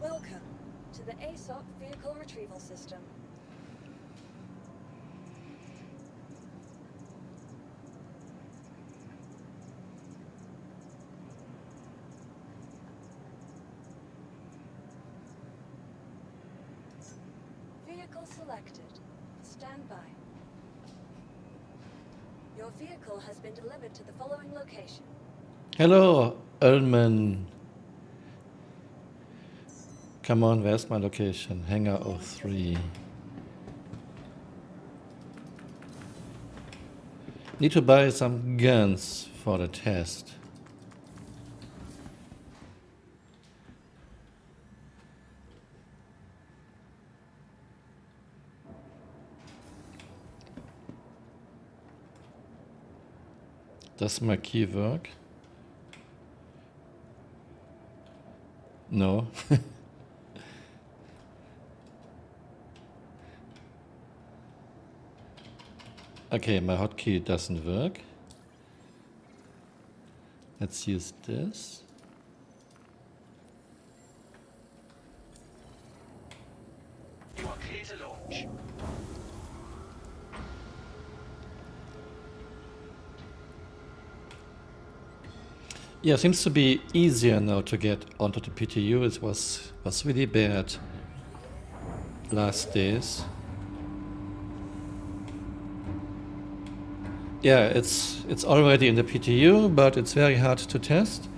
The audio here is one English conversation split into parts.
Welcome to the ASOP Vehicle Retrieval System. Vehicle selected. Stand by. Your vehicle has been delivered to the following location. Hello, Ullman. Come on, where's my location? Hangar 03. Need to buy some guns for the test. Does my key work? No. Okay, my hotkey doesn't work. Let's use this. You are clear to launch. Yeah, seems to be easier now to get onto the PTU. It was really bad last days. Yeah, it's already in the PTU, but it's very hard to test.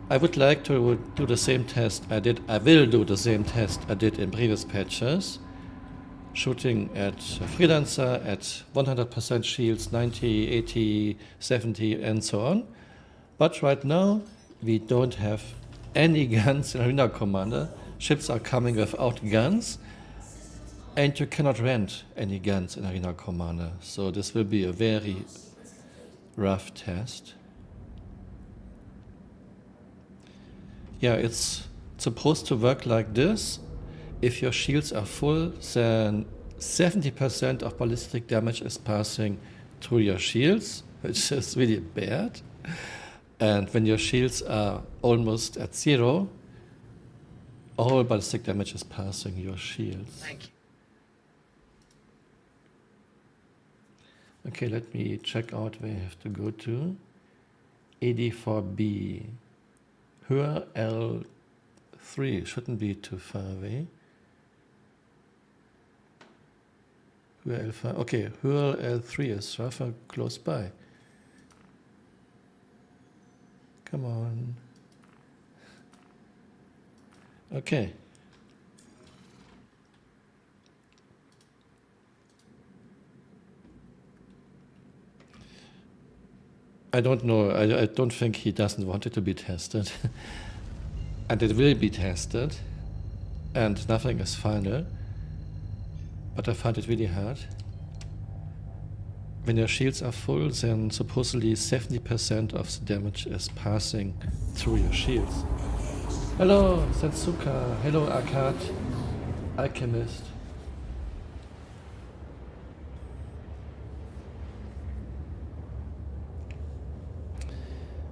I would like to do the same test I did. I will do the same test I did in previous patches. Shooting at freelancer at 100% shields, 90, 80, 70 and so on. But right now we don't have any guns in Arena Commander. Ships are coming without guns. And you cannot rent any guns in Arena Commander, so this will be a very rough test. Yeah, it's supposed to work like this. If your shields are full, then 70% of ballistic damage is passing through your shields, which is really bad. And when your shields are almost at zero, all ballistic damage is passing your shields. Thank you. Okay, let me check out where I have to go to. AD4B. Hör L3 shouldn't be too far away. Hör L5. Okay, Hör L3 is rather close by. Come on. Okay. I don't know. I don't think he doesn't want it to be tested. And it will be tested. And nothing is final. But I find it really hard. When your shields are full, then supposedly 70% of the damage is passing through your shields. Hello, Setsuka. Hello, Arcade. Alchemist.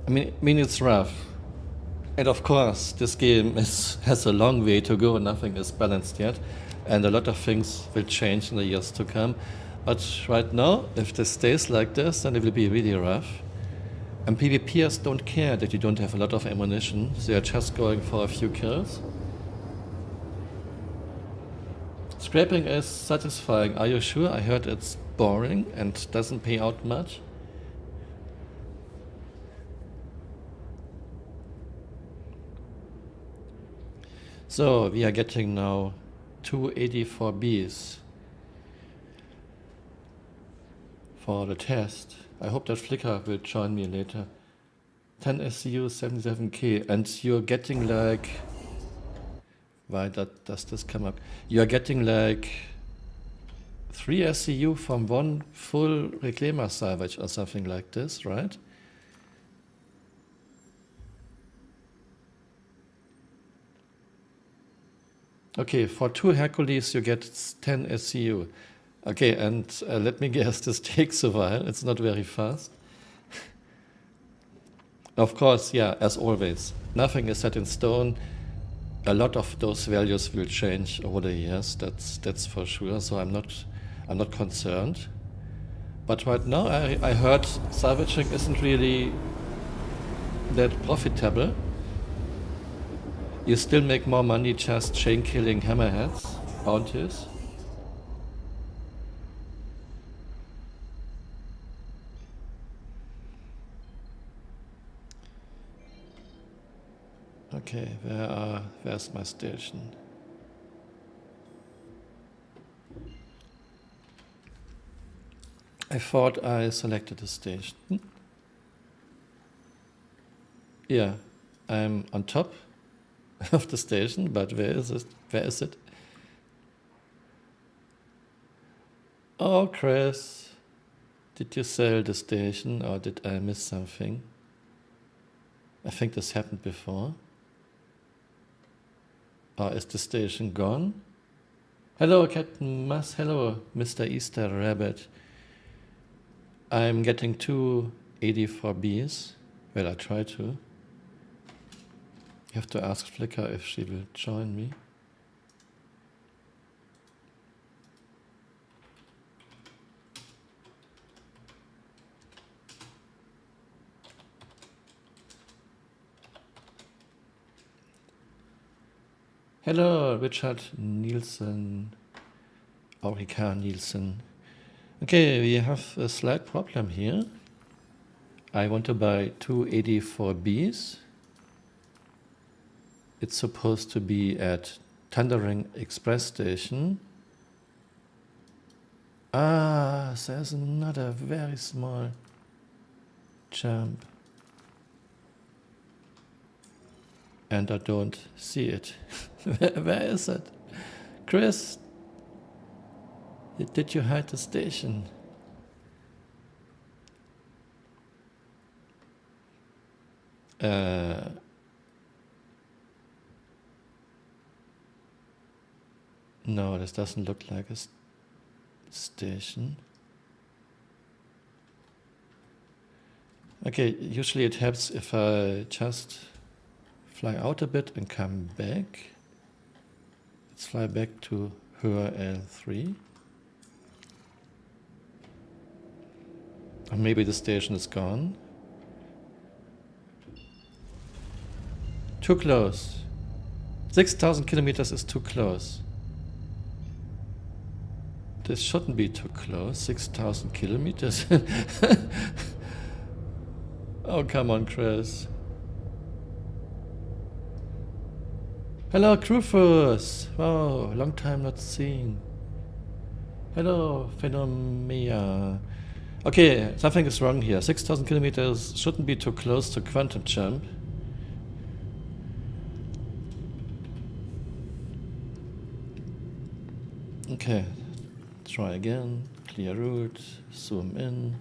I mean, it's rough. And of course, this game has a long way to go. Nothing is balanced yet. And a lot of things will change in the years to come. But right now, if this stays like this, then it will be really rough. And PvPers don't care that you don't have a lot of ammunition. They are just going for a few kills. Scraping is satisfying. Are you sure? I heard it's boring and doesn't pay out much. So we are getting now 2 84Bs for the test. I hope that Flickr will join me later. 10 SCU, 77k, and you're getting like... Why does this come up? You're getting like 3 SCU from one full Reclaimer salvage or something like this, right? Okay, for 2 Hercules you get 10 SCU. Okay, and let me guess, this takes a while. It's not very fast. Of course, yeah, as always, nothing is set in stone. a lot of those values will change over the years. That's for sure. So I'm not concerned. But right now I heard salvaging isn't really that profitable. You still make more money just chain killing hammerheads, bounties. Okay, where's my station? I thought I selected a station. Yeah, I'm on top of the station, but where is it? Where is it? Oh, Chris, did you sell the station or did I miss something? I think this happened before. Or is the station gone? Hello, Captain Mas. Hello, Mr. Easter Rabbit. I'm getting 2 84Bs. Well, I try to. You have to ask Flicker if she will join me. Hello, Richard Nielsen, Aurika Nielsen. Okay, we have a slight problem here. I want to buy 2 84Bs. It's supposed to be at Thundering Express Station. Ah, there's another very small jump. And I don't see it. Where is it? Chris, did you hide the station? No, this doesn't look like a station. Okay, usually it helps if I just fly out a bit and come back. Let's fly back to Höhe L3. Or maybe the station is gone. Too close. 6,000 kilometers is too close. This shouldn't be too close. 6,000 kilometers. Oh, come on, Chris. Hello, Crufus. Wow, long time not seen. Hello, Phenomia. Okay, something is wrong here. 6,000 kilometers shouldn't be too close to quantum jump. Okay, try again. Clear route, zoom in.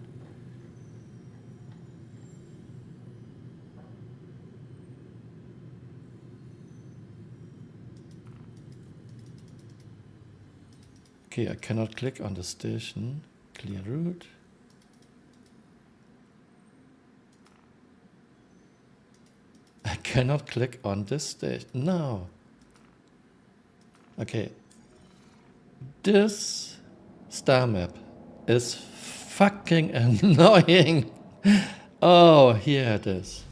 Okay, I cannot click on the station. Clear route. I cannot click on this station. No. Okay. This star map is fucking annoying. Oh, here it is.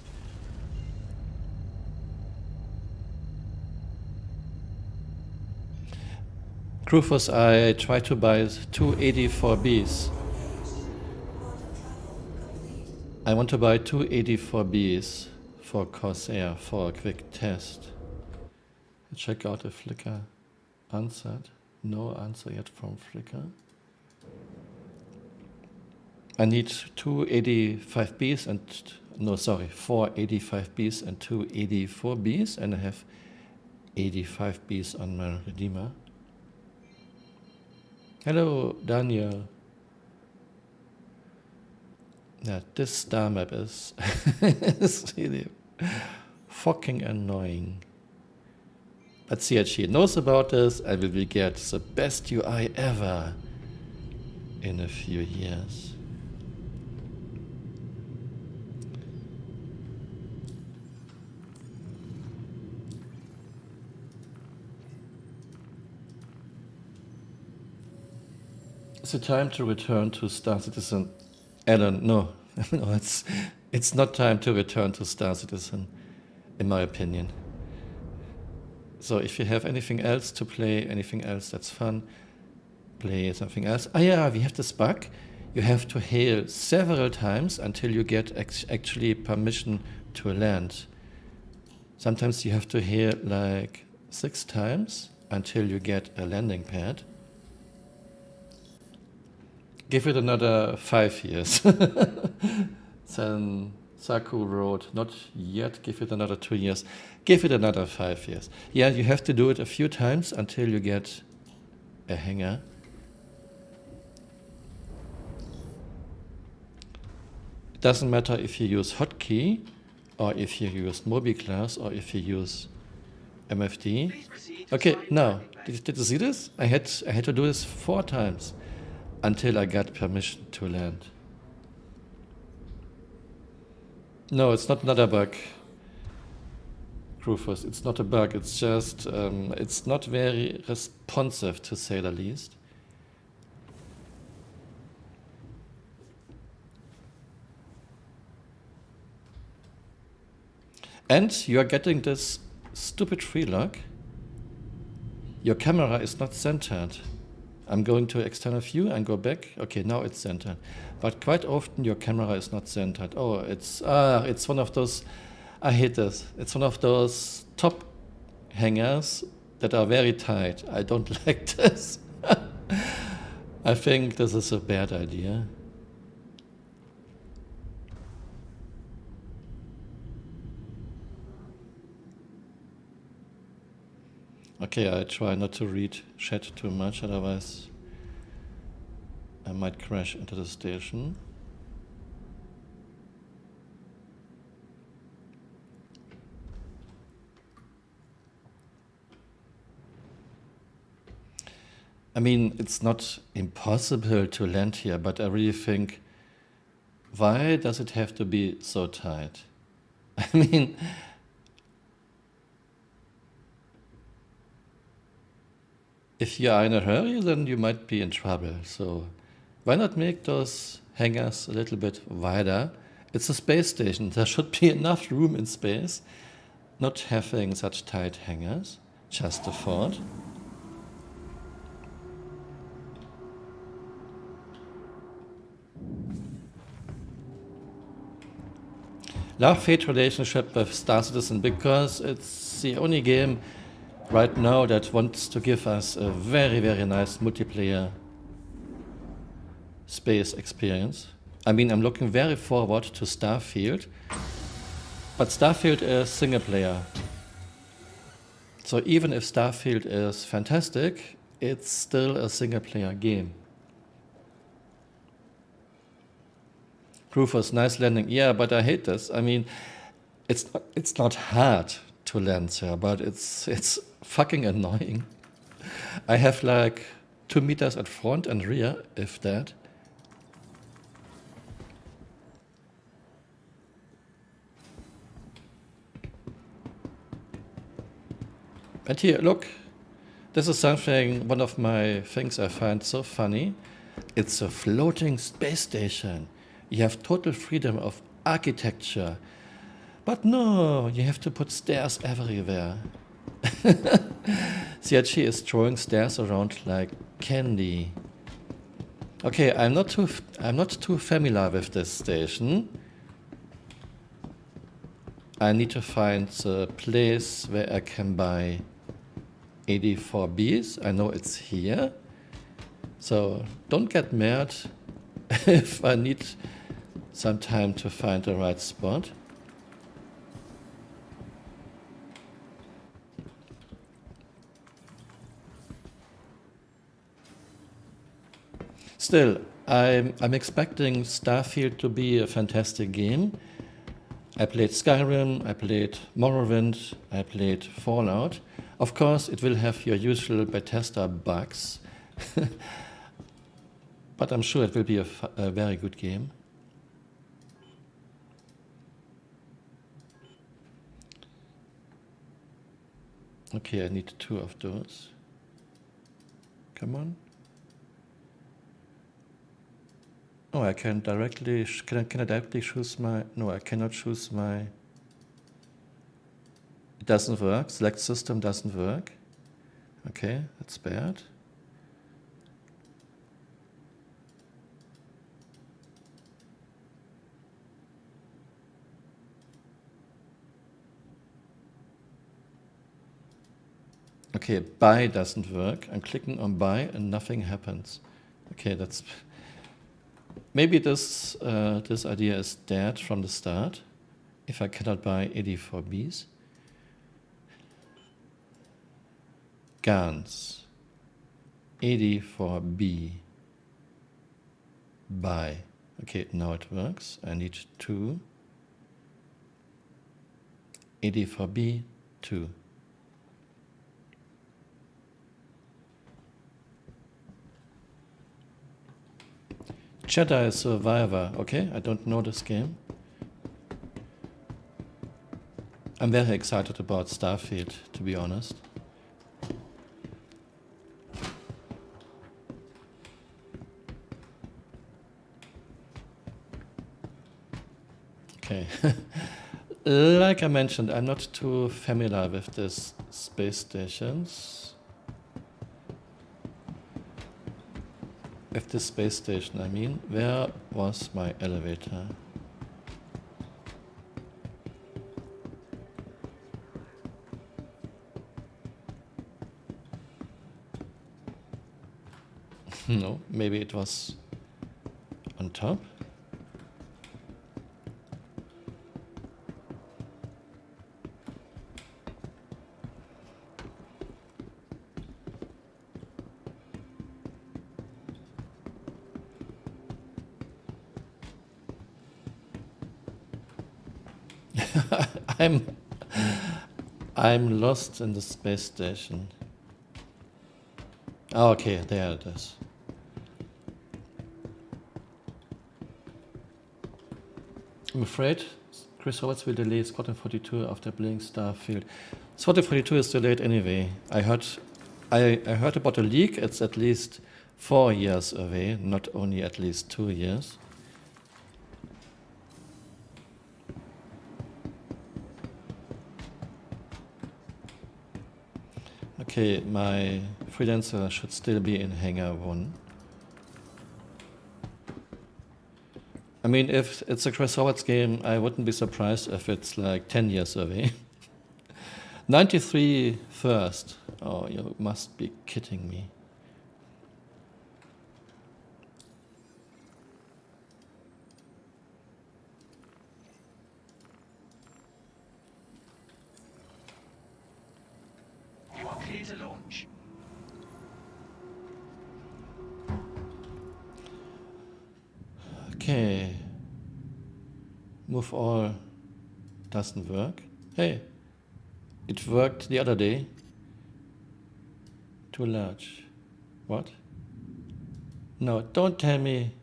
Crufus, I try to buy 2 84Bs. I want to buy 2 84Bs for Corsair for a quick test. Check out if Flickr answered. No answer yet from Flickr. I need 2 85Bs and, no, sorry, 4 85Bs and 2 84Bs, and I have 85Bs on my Redeemer. Hello, Daniel. Yeah, this star map is, is really fucking annoying. But CHG knows about this, and we will get the best UI ever in a few years. Is it time to return to Star Citizen? Alan, no. No, it's not time to return to Star Citizen, in my opinion. So if you have anything else to play, anything else that's fun, play something else. Ah yeah, we have this bug. You have to hail several times until you get actually permission to land. Sometimes you have to hail like 6 times until you get a landing pad. Give it another 5 years. Then Saku wrote, not yet, give it another 2 years. Give it another 5 years. Yeah, you have to do it a few times until you get a hangar. It doesn't matter if you use hotkey, or if you use Mobi class, or if you use MFD. Please proceed to Okay, site now, landing bay. did you see this? I had to do this 4 times until I got permission to land. No, it's not another bug, Rufus. It's not a bug. It's just, it's not very responsive, to say the least. And you are getting this stupid free lock. Your camera is not centered. I'm going to external view and go back. Okay, now it's centered. But quite often your camera is not centered. Oh, it's one of those, I hate this. It's one of those top hangers that are very tight. I don't like this. I think this is a bad idea. Okay, I try not to read chat too much, otherwise I might crash into the station. I mean, it's not impossible to land here, but I really think, why does it have to be so tight? I mean, if you are in a hurry, then you might be in trouble. So why not make those hangars a little bit wider? It's a space station. There should be enough room in space. Not having such tight hangars, just a thought. Love-hate relationship with Star Citizen, because it's the only game right now that wants to give us a very, very nice multiplayer space experience. I mean, I'm looking very forward to Starfield, but Starfield is single player. So even if Starfield is fantastic, it's still a single player game. Rufus, nice landing. Yeah, but I hate this. I mean, it's not hard to land here, but it's fucking annoying. I have like 2 meters at front and rear, if that. And here, look, this is something, one of my things I find so funny. It's a floating space station. You have total freedom of architecture. But no, you have to put stairs everywhere. CRG is throwing stairs around like candy. Okay, I'm not too familiar with this station. I need to find a place where I can buy 84Bs. I know it's here. So don't get mad if I need some time to find the right spot. Still, I'm expecting Starfield to be a fantastic game. I played Skyrim, I played Morrowind, I played Fallout. Of course, it will have your usual Bethesda bugs, but I'm sure it will be a very good game. Okay, I need 2 of those. Come on. Oh, I can directly, can I directly choose my, no, I cannot choose my, it doesn't work, select system doesn't work. Okay, that's bad. Okay, buy doesn't work. I'm clicking on buy and nothing happens. Okay, that's, maybe this idea is dead from the start. If I cannot buy AD4Bs. Guns. AD4B. Buy. Okay, now it works. I need 2. AD4B, 2. Jedi Survivor. Okay, I don't know this game. I'm very excited about Starfield, to be honest. Okay. Like I mentioned, I'm not too familiar with these space stations. With this space station, I mean. Where was my elevator? No, maybe it was on top. I'm lost in the space station. Oh, okay, there it is. I'm afraid Chris Roberts will delay Squadron 42 after playing Starfield. Squadron 42 is delayed anyway. I heard about a leak. It's at least 4 years away, not only at least 2 years. Okay, my freelancer should still be in Hangar 1. I mean, if it's a Chris Roberts game, I wouldn't be surprised if it's like 10 years away. 93 first. Oh, you must be kidding me. You are clear to launch. Okay. Move all doesn't work. Hey, it worked the other day. Too large. What? No, don't tell me.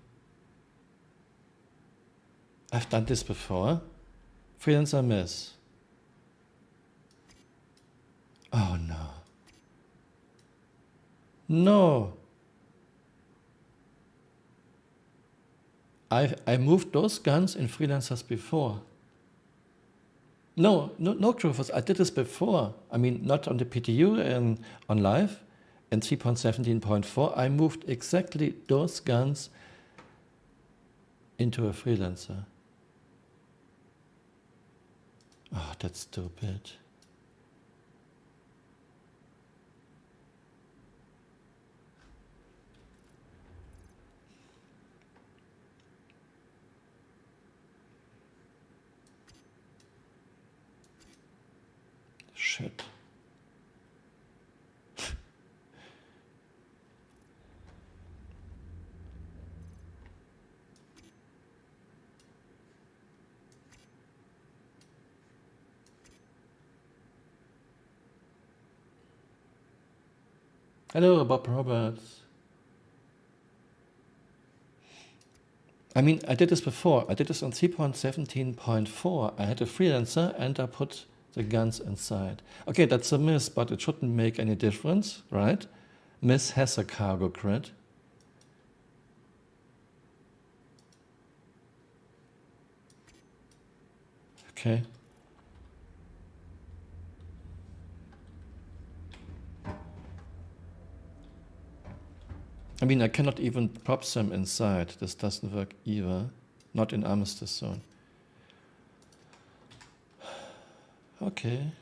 I've done this before. Freelancer miss. Oh no. No. I moved those guns in freelancers before. No, Crufus, I did this before. I mean, not on the PTU and on live. In 3.17.4, I moved exactly those guns into a freelancer. Oh, that's stupid. Shit. Hello, Bob Roberts. I mean, I did this before. I did this on 3.17.4. I had a freelancer and I put the guns inside. Okay, that's a miss, but it shouldn't make any difference, right? Miss has a cargo grid. Okay. I mean, I cannot even prop them inside. This doesn't work either. Not in Armistice Zone. Okay.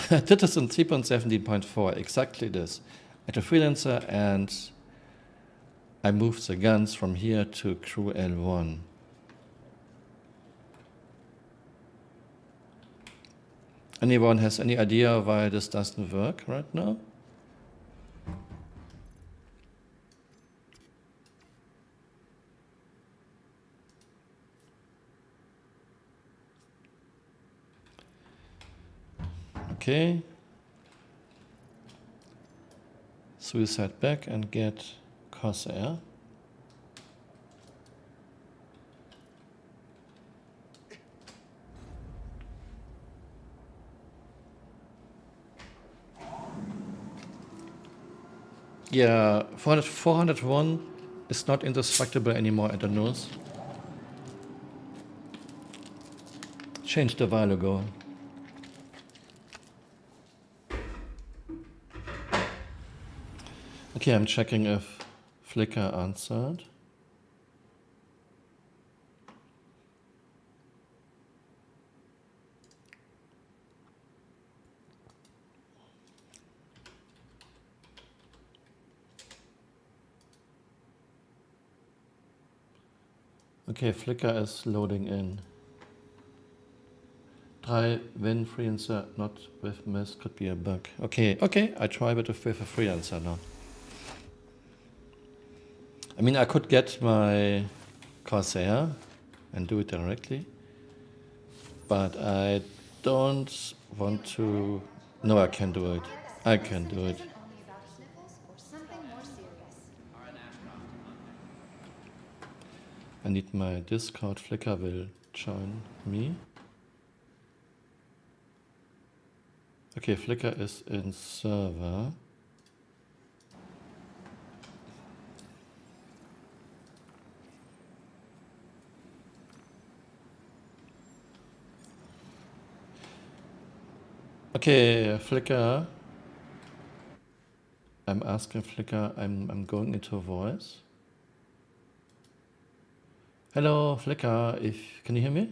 That is in 3.17.4, exactly this. At a freelancer, and I move the guns from here to crew L1. Anyone has any idea why this doesn't work right now? Okay. Suicide back and get Corsair. Yeah, 401 is not indestructible anymore at the nose. Changed a while ago. Okay, I'm checking if Flickr answered. Okay, Flickr is loading in. Try when freelancer not with miss could be a bug. Okay, I try with a freelancer now. I mean, I could get my Corsair and do it directly, but I don't want to. No, I can do it. I can do it. I need my Discord. Flickr will join me. Okay, Flickr is in server. Okay, Flickr. I'm asking Flickr. I'm going into voice. Hello, Flickr. Can you hear me?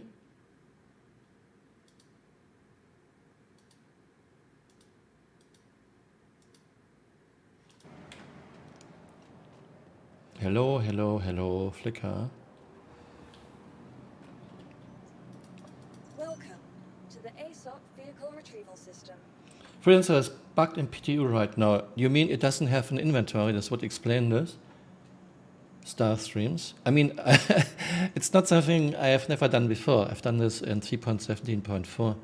Hello, Flickr. Welcome to the ASOC vehicle retrieval system. Freelancer is bugged in PTU right now. You mean it doesn't have an inventory? That's what explain this? Star streams. I mean, it's not something I have never done before. I've done this in 3.17.4.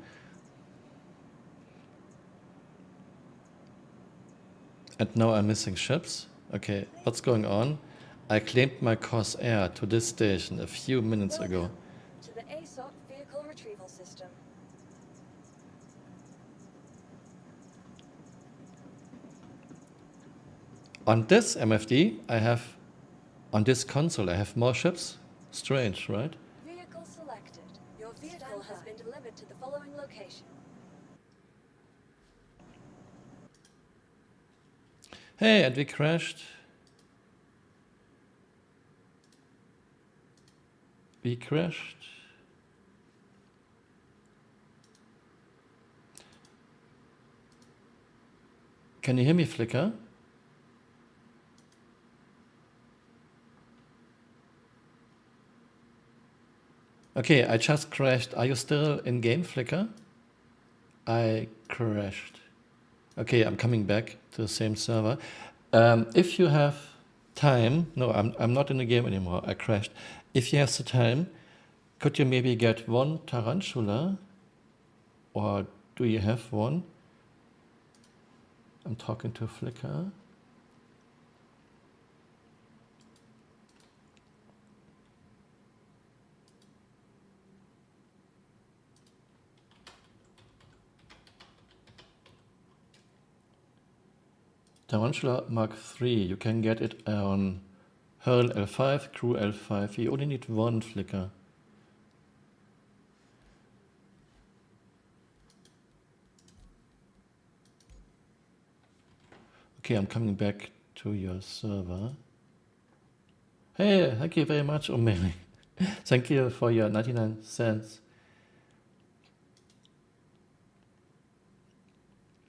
And now I'm missing ships. Okay, what's going on? I claimed my Corsair to this station a few minutes ago. To the ASOC vehicle retrieval system. On this MFD, on this console, I have more ships. Strange, right? Vehicle selected. Your vehicle has been delivered to the following location. Hey, and we crashed. Can you hear me, Flickr? Okay, I just crashed. Are you still in game, Flickr? I crashed. Okay, I'm coming back to the same server. If you have time, no, I'm not in the game anymore. I crashed. If you have the time, could you maybe get one tarantula? Or do you have one? I'm talking to Flickr. Tarantula Mark III, you can get it on Hurl L5, Crew L5. You only need one flicker. Okay, I'm coming back to your server. Hey, thank you very much, O'Malley. Thank you for your 99 cents.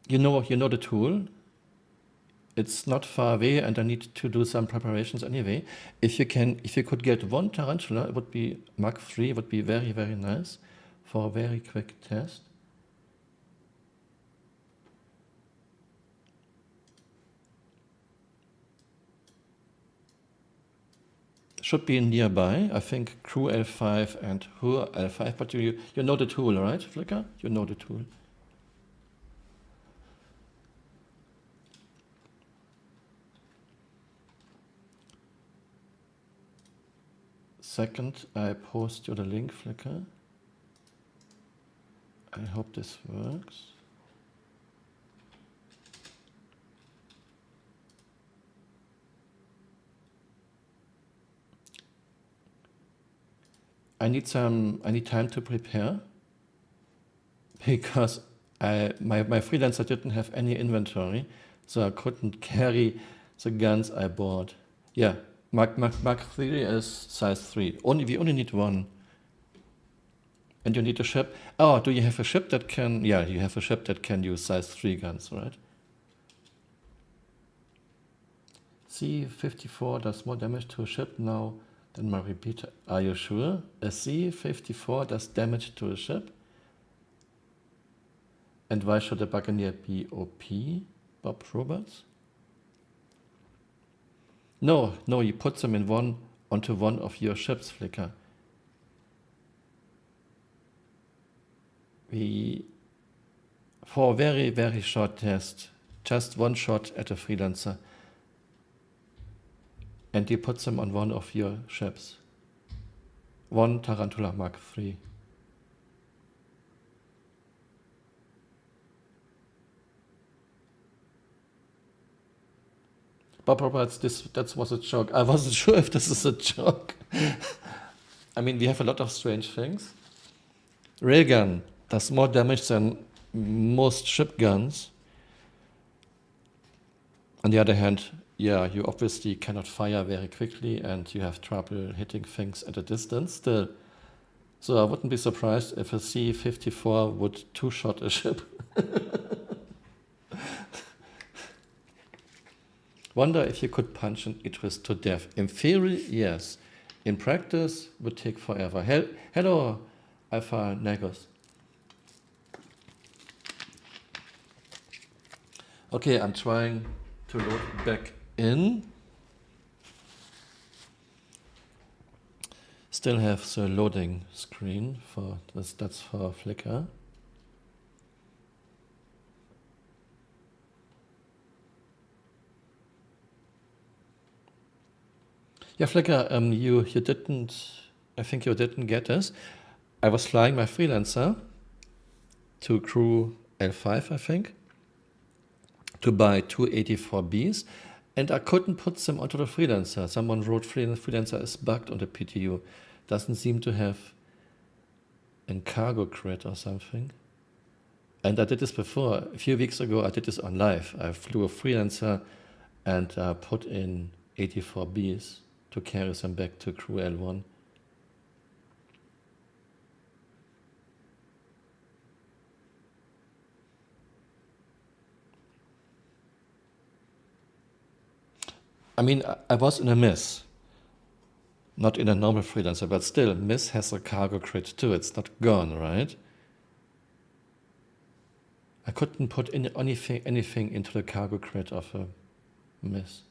You know the tool. It's not far away, and I need to do some preparations anyway. If you could get one tarantula, it would be Mark III, would be very, very nice for a very quick test. Should be nearby. I think Crew L5 and Hur L5, but you know the tool, right, Flicker? You know the tool. Second, I post you the link, Flicker. I hope this works. I need time to prepare because my freelancer didn't have any inventory, so I couldn't carry the guns I bought. Yeah, Mark III is size 3. We only need one. And you need a ship. Oh, do you have a ship that can? Yeah, you have a ship that can use size 3 guns, right? C-54 does more damage to a ship now than my repeater. Are you sure? A C-54 does damage to a ship? And why should a Buccaneer be OP, Bob Roberts? No, you put them onto one of your ships, Flicker. For a very, very short test, just one shot at a freelancer, and you put them on one of your ships. One Tarantula Mark III. Bob Roberts, that was a joke. I wasn't sure if this is a joke. I mean, we have a lot of strange things. Railgun does more damage than most ship guns. On the other hand, yeah, you obviously cannot fire very quickly and you have trouble hitting things at a distance still. So I wouldn't be surprised if a C-54 would two-shot a ship. Wonder if you could punch an Idris to death. In theory, yes. In practice, would take forever. Hello, Alpha Nagos. Okay, I'm trying to load back in. Still have the loading screen for this. That's for Flickr. Yeah, Flickr, you didn't. I think you didn't get this. I was flying my freelancer to Crew L5, I think, to buy 284Bs, and I couldn't put them onto the freelancer. Someone wrote freelancer is bugged on the PTU. Doesn't seem to have a cargo crate or something. And I did this before. A few weeks ago, I did this on live. I flew a freelancer and put in 84Bs to carry them back to Crew L1. I mean, I was in a miss. Not in a normal freelancer, but still, miss has a cargo crate too. It's not gone, right? I couldn't put anything into the cargo crate of a miss.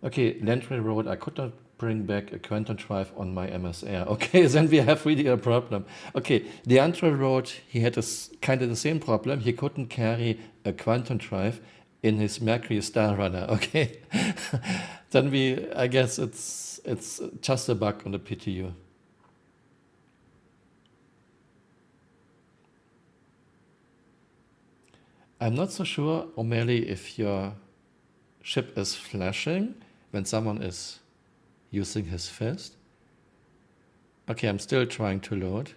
Okay, land railroad, I could not bring back a quantum drive on my MSR. Okay, then we have really a problem. Okay, the railroad, he had kind of the same problem. He couldn't carry a quantum drive in his Mercury Star Runner. Okay, then I guess it's just a bug on the PTU. I'm not so sure, O'Malley, if your ship is flashing when someone is using his fist. Okay, I'm still trying to load.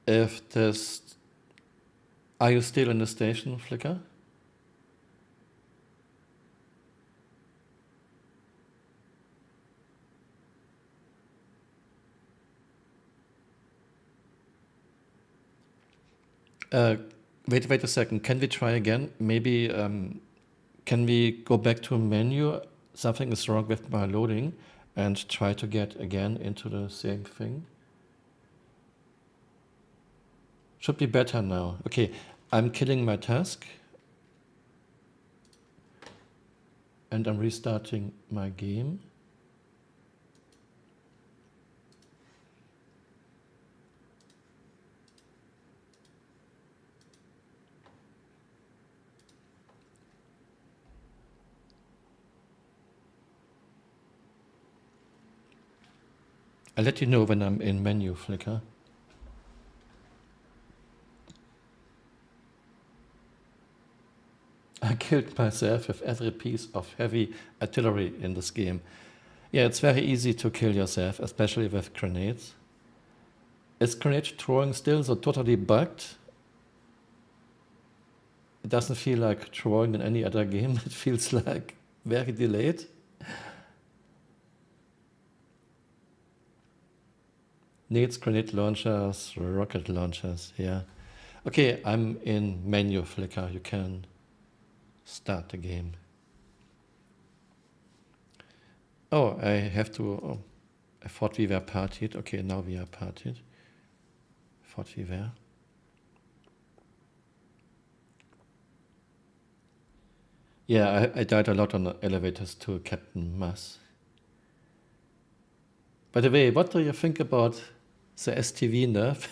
If this... Are you still in the station, Flicker? Wait a second. Can we try again? Maybe can we go back to a menu? Something is wrong with my loading, and try to get again into the same thing. Should be better now. Okay, I'm killing my task. And I'm restarting my game. I'll let you know when I'm in menu, Flicker. I killed myself with every piece of heavy artillery in this game. Yeah, it's very easy to kill yourself, especially with grenades. Is grenade throwing still so totally bugged? It doesn't feel like throwing in any other game. It feels like very delayed. Needs grenade launchers, rocket launchers, yeah. Okay, I'm in menu, Flicker. You can start the game. Oh, I have to... Oh, I thought we were partied. Okay, now we are partied. Thought we were. Yeah, I died a lot on the elevators to Captain Mass. By the way, what do you think about the STV nerf?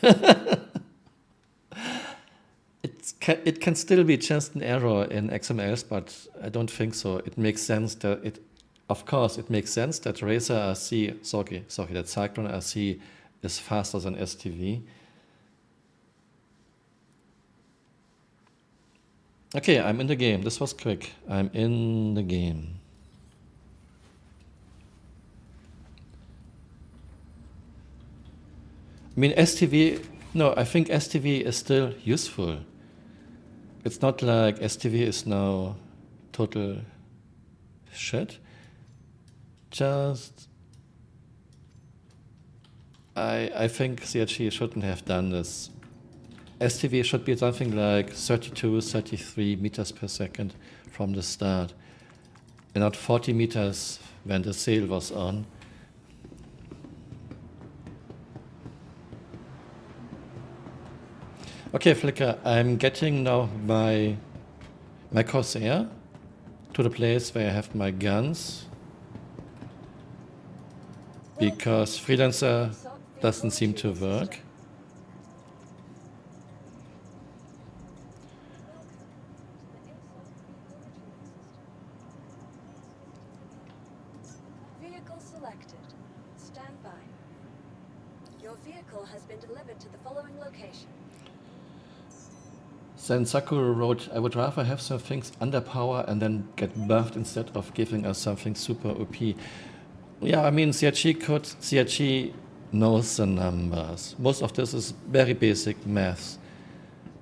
It can still be just an error in XMLs, but I don't think so. It makes sense that of course, it makes sense that Racer RC, that Cyclone RC is faster than STV. Okay, I'm in the game. This was quick. I'm in the game. I mean, I think STV is still useful. It's not like STV is now total shit. Just, I think CRG shouldn't have done this. STV should be something like 32, 33 meters per second from the start, and not 40 meters when the sail was on. Okay, Flicker, I'm getting now my Corsair to the place where I have my guns, because Freelancer doesn't seem to work. Vehicle selected. Stand by. Your vehicle has been delivered to the following location. Then Sakura wrote, I would rather have some things under power and then get buffed instead of giving us something super OP. Yeah, I mean, CRG knows the numbers. Most of this is very basic maths.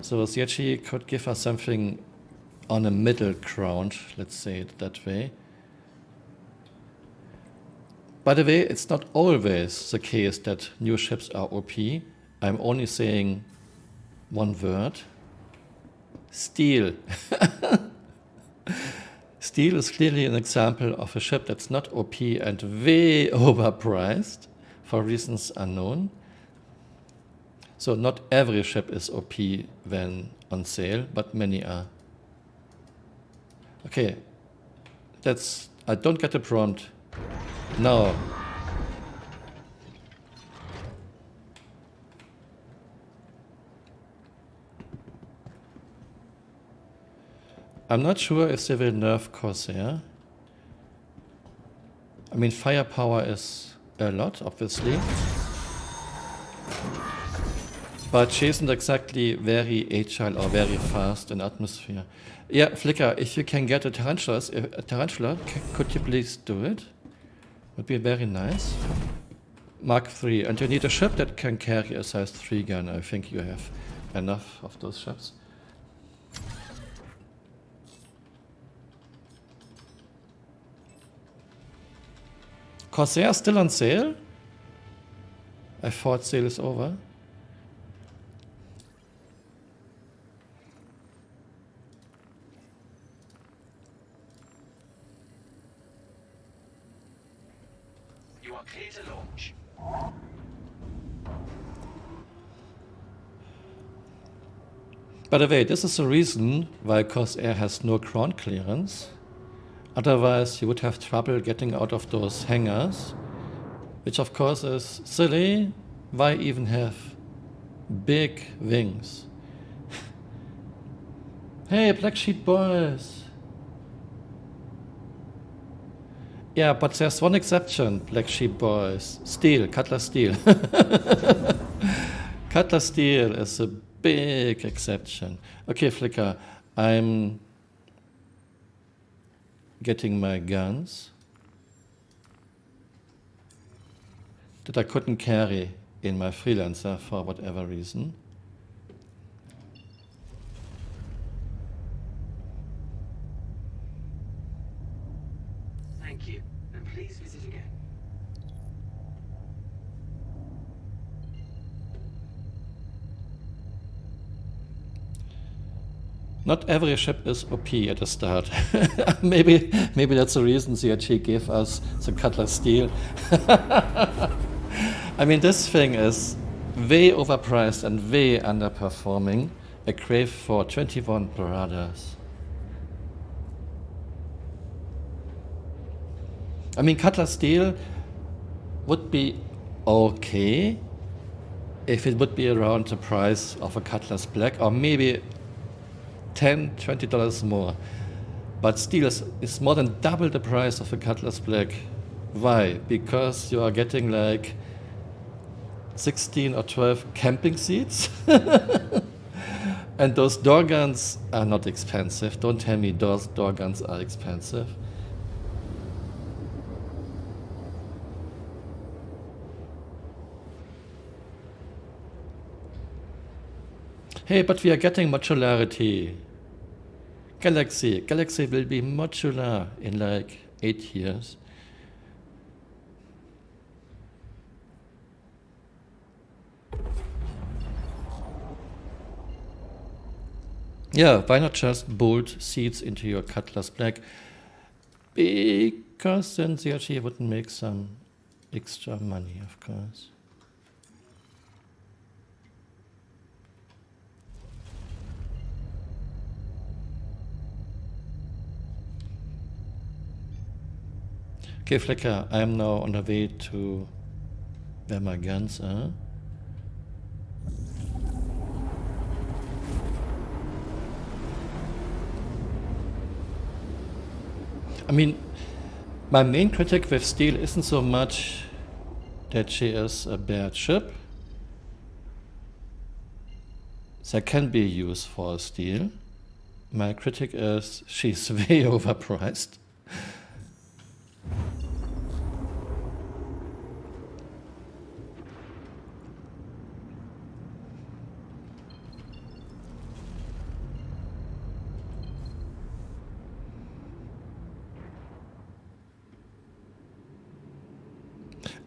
So CRG could give us something on a middle ground, let's say it that way. By the way, it's not always the case that new ships are OP. I'm only saying one word. Steel. Steel is clearly an example of a ship that's not OP and way overpriced for reasons unknown. So not every ship is OP when on sale, but many are. Okay, I don't get a prompt. No. I'm not sure if they will nerf Corsair. I mean, firepower is a lot, obviously. but she isn't exactly very agile or very fast in atmosphere. Yeah, Flicker, if you can get a tarantula, could you please do it? Would be very nice. Mark 3, and you need a ship that can carry a size 3 gun. I think you have enough of those ships. Corsair still on sale? I thought sale is over. You are clear to launch. By the way, this is the reason why Corsair has no ground clearance. Otherwise, you would have trouble getting out of those hangars, which of course is silly. Why even have big wings? Hey, Black Sheep boys! Yeah, but there's one exception, Black Sheep boys. Steel, Cutlass Steel. Cutlass Steel is a big exception. Okay, Flicker, I'm getting my guns that I couldn't carry in my freelancer for whatever reason. Thank you, and please visit again. Not every ship is OP at the start. maybe that's the reason CRG gave us the Cutlass Steel. I mean, this thing is way overpriced and way underperforming. A crave for 21 brothers. I mean, Cutlass Steel would be okay if it would be around the price of a Cutlass Black, or maybe $10, $20 more. But steel is more than double the price of a Cutlass Black. Why? Because you are getting like 16 or 12 camping seats. And those door guns are not expensive. Don't tell me those door guns are expensive. Hey, but we are getting modularity. Galaxy will be modular in like 8 years. Yeah, why not just bolt seats into your Cutlass Black? Because then CRG would make some extra money, of course. Okay, Flicker, I am now on the way to where my guns are. I mean, my main critic with Steel isn't so much that she is a bad ship. There can be use for Steel. My critic is she's way overpriced.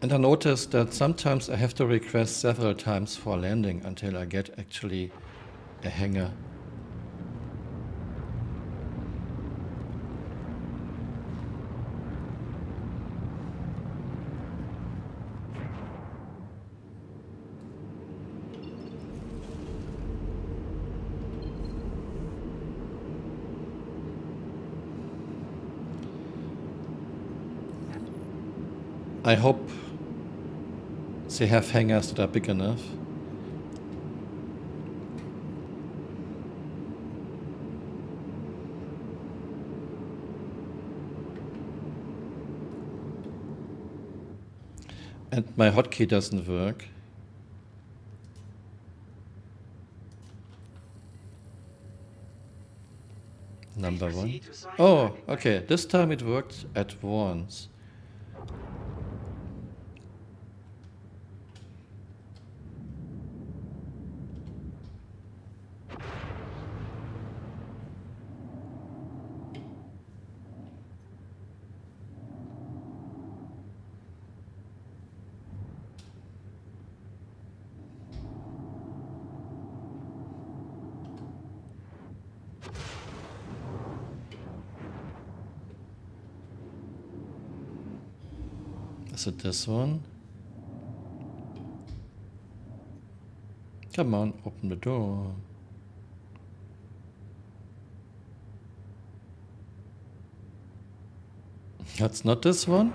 And I noticed that sometimes I have to request several times for landing until I get actually a hangar. I hope they have hangars that are big enough. And my hotkey doesn't work. number one. proceed to assign Oh, landing bay. okay. This time it worked at once. Is it this one? Come on, open the door. That's not this one?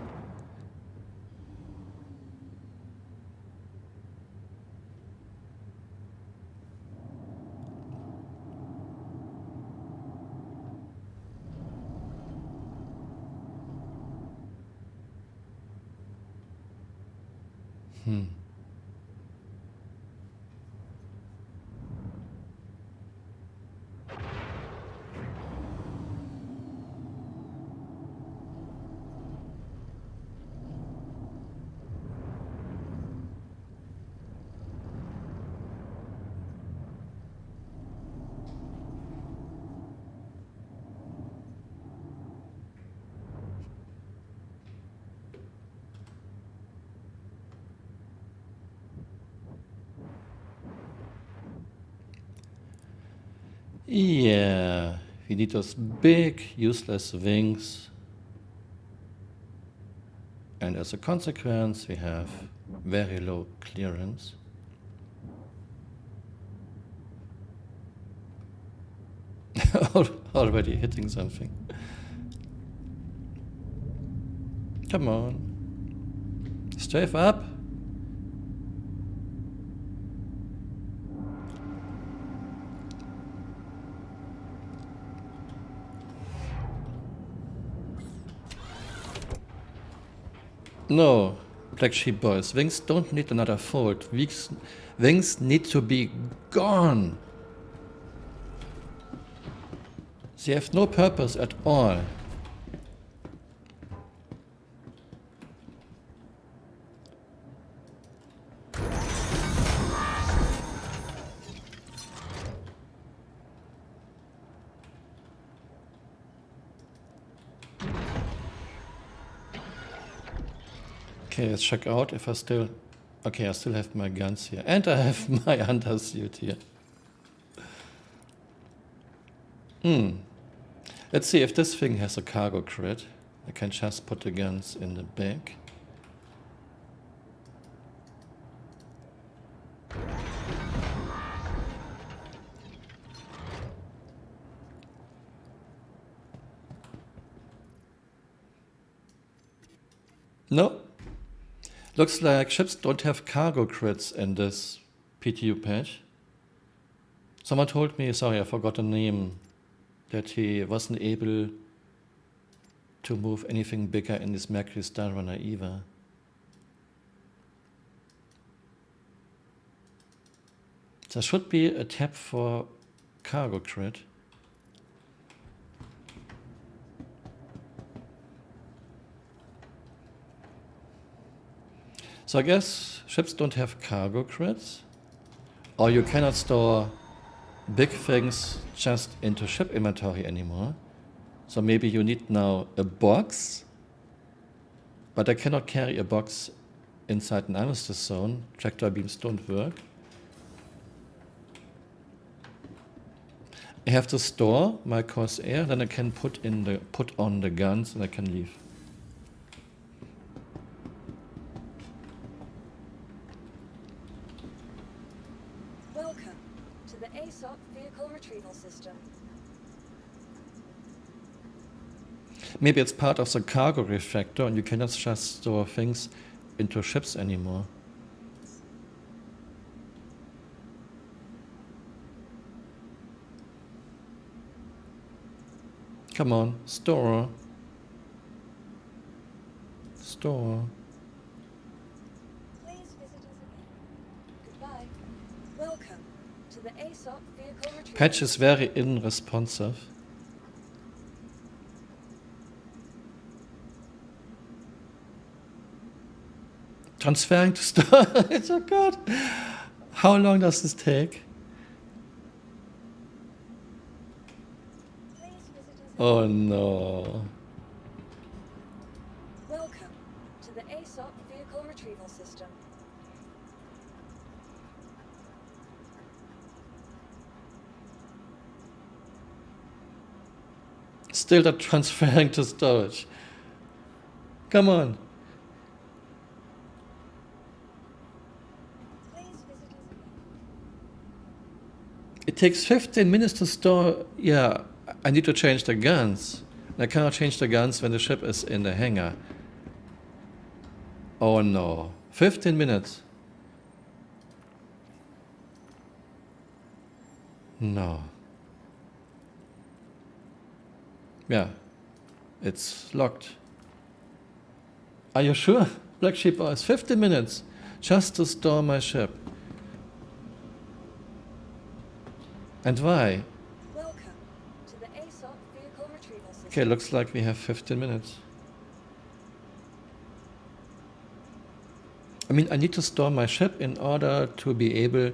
Yeah, we need those big, useless wings. And as a consequence, we have very low clearance. Already hitting something. Come on. Strafe up. No, Black Sheep boys. Wings don't need another fold. Wings need to be gone. They have no purpose at all. Okay, let's check out if I still... Okay, I still have my guns here. And I have my undersuit here. Let's see if this thing has a cargo crate. I can just put the guns in the back. No. Looks like ships don't have cargo crates in this PTU patch. Someone told me, sorry, I forgot the name, that he wasn't able to move anything bigger in this Mercury Star Runner either. There should be a tab for cargo crate. So I guess ships don't have cargo crates, or you cannot store big things just into ship inventory anymore. So maybe you need now a box, but I cannot carry a box inside an armistice zone. Tractor beams don't work. I have to store my Corsair, then I can put on the guns and I can leave. Welcome to the ASOP vehicle retrieval system. Maybe it's part of the cargo refactor and you cannot just store things into ships anymore. Come on, store. Store. Please visit us again. Goodbye. Welcome to the ASOP vehicle retrieval Patch is system. very unresponsive. Transferring to storage. Oh God. How long does this take? Please visit us. Oh no. Welcome to the ASOP Vehicle Retrieval System. Still not transferring to storage. Come on. Please visit us again. It takes 15 minutes to store. Yeah, I need to change the guns. I cannot change the guns when the ship is in the hangar. Oh no. 15 minutes. No. Yeah. It's locked. Are you sure? Black Sheep Boys, 15 minutes just to store my ship. And why? Welcome to the ASOP Vehicle Retrieval System. Okay, looks like we have 15 minutes. I mean, I need to store my ship in order to be able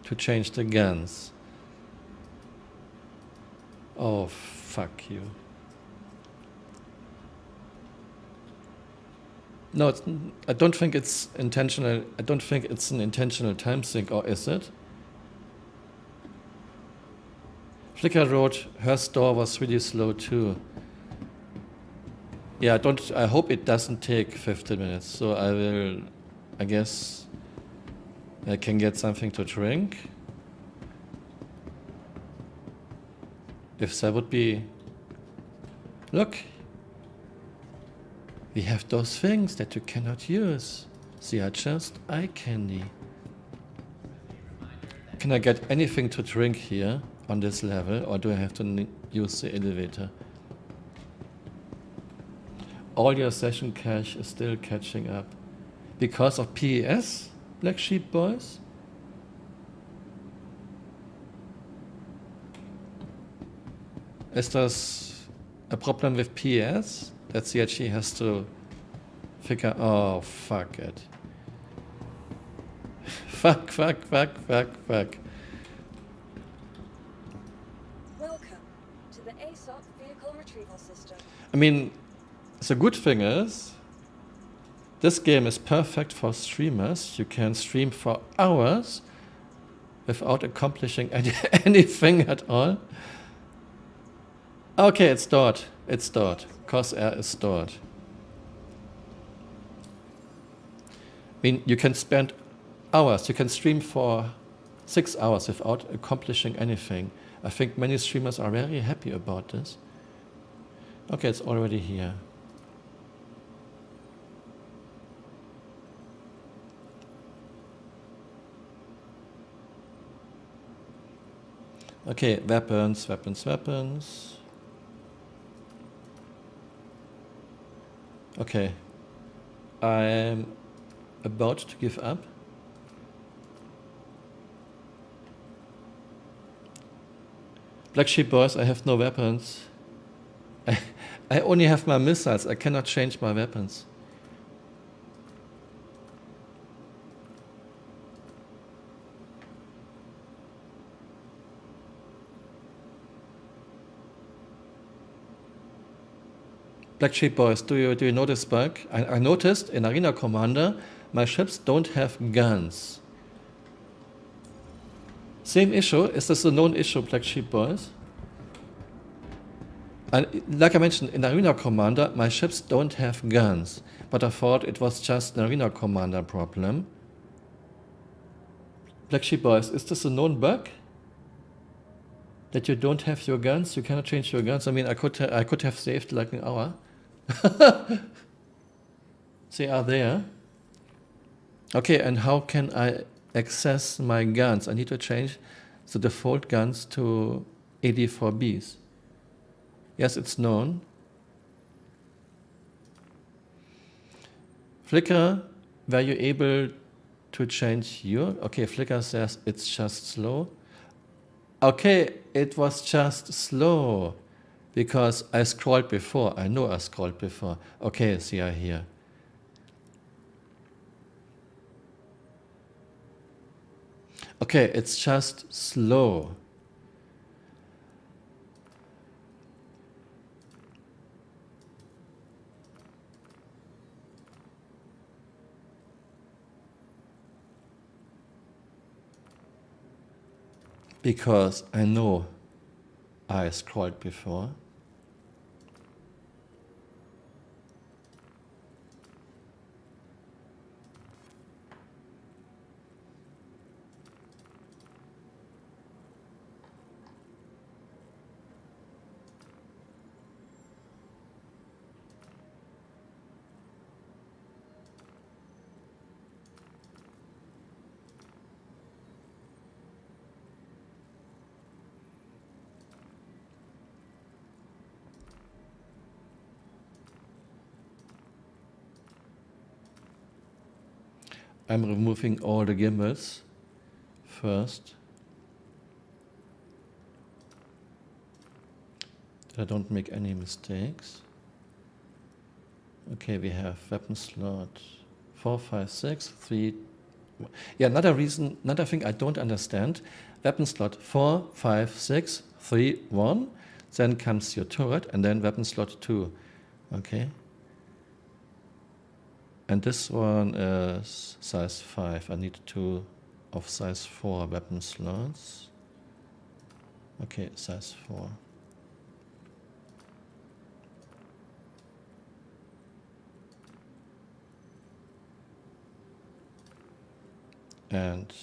to change the guns. Oh, fuck you. No, I don't think it's intentional. I don't think it's an intentional time sink, or is it? Flickr wrote her store was really slow too. Yeah, I hope it doesn't take 15 minutes. So I guess I can get something to drink. If that would be, look, we have those things that you cannot use. They are just eye candy. Can I get anything to drink here on this level, or do I have to use the elevator? All your session cache is still catching up. Because of PES, Black Sheep Boys? Is this a problem with PES? That CHE has to figure. Oh, fuck it. Fuck. Welcome to the ASOP Vehicle Retrieval System. I mean, the good thing is, this game is perfect for streamers. You can stream for hours without accomplishing anything at all. Okay, it's stored. It's stored. Corsair is stored. I mean, you can spend hours. You can stream for 6 hours without accomplishing anything. I think many streamers are very happy about this. Okay, it's already here. Okay, weapons. Okay, I'm about to give up. Black Sheep Boys, I have no weapons. I only have my missiles. I cannot change my weapons. Black Sheep Boys, do you know this bug? I noticed in Arena Commander, my ships don't have guns. Same issue. Is this a known issue, Black Sheep Boys? And like I mentioned, in Arena Commander, my ships don't have guns. But I thought it was just an Arena Commander problem. Black Sheep Boys, is this a known bug? That you don't have your guns? You cannot change your guns? I mean, I could have saved like an hour. They are there. Okay, and how can I access my guns? I need to change the default guns to AD4Bs. Yes, it's known. Flickr, were you able to change your? Okay, Flickr says it's just slow. Okay, it was just slow because I scrolled before. I know I scrolled before. Okay, see, I here. Okay, it's just slow. Because I know I scrolled before. I'm removing all the gimbals first. That I don't make any mistakes. Okay, we have weapon slot 4, 5, 6, 3. Yeah, another thing I don't understand. Weapon slot 4, 5, 6, 3, 1. Then comes your turret and then weapon slot 2. Okay. And this one is size 5. I need 2 of size 4 weapon slots. Okay, size 4. And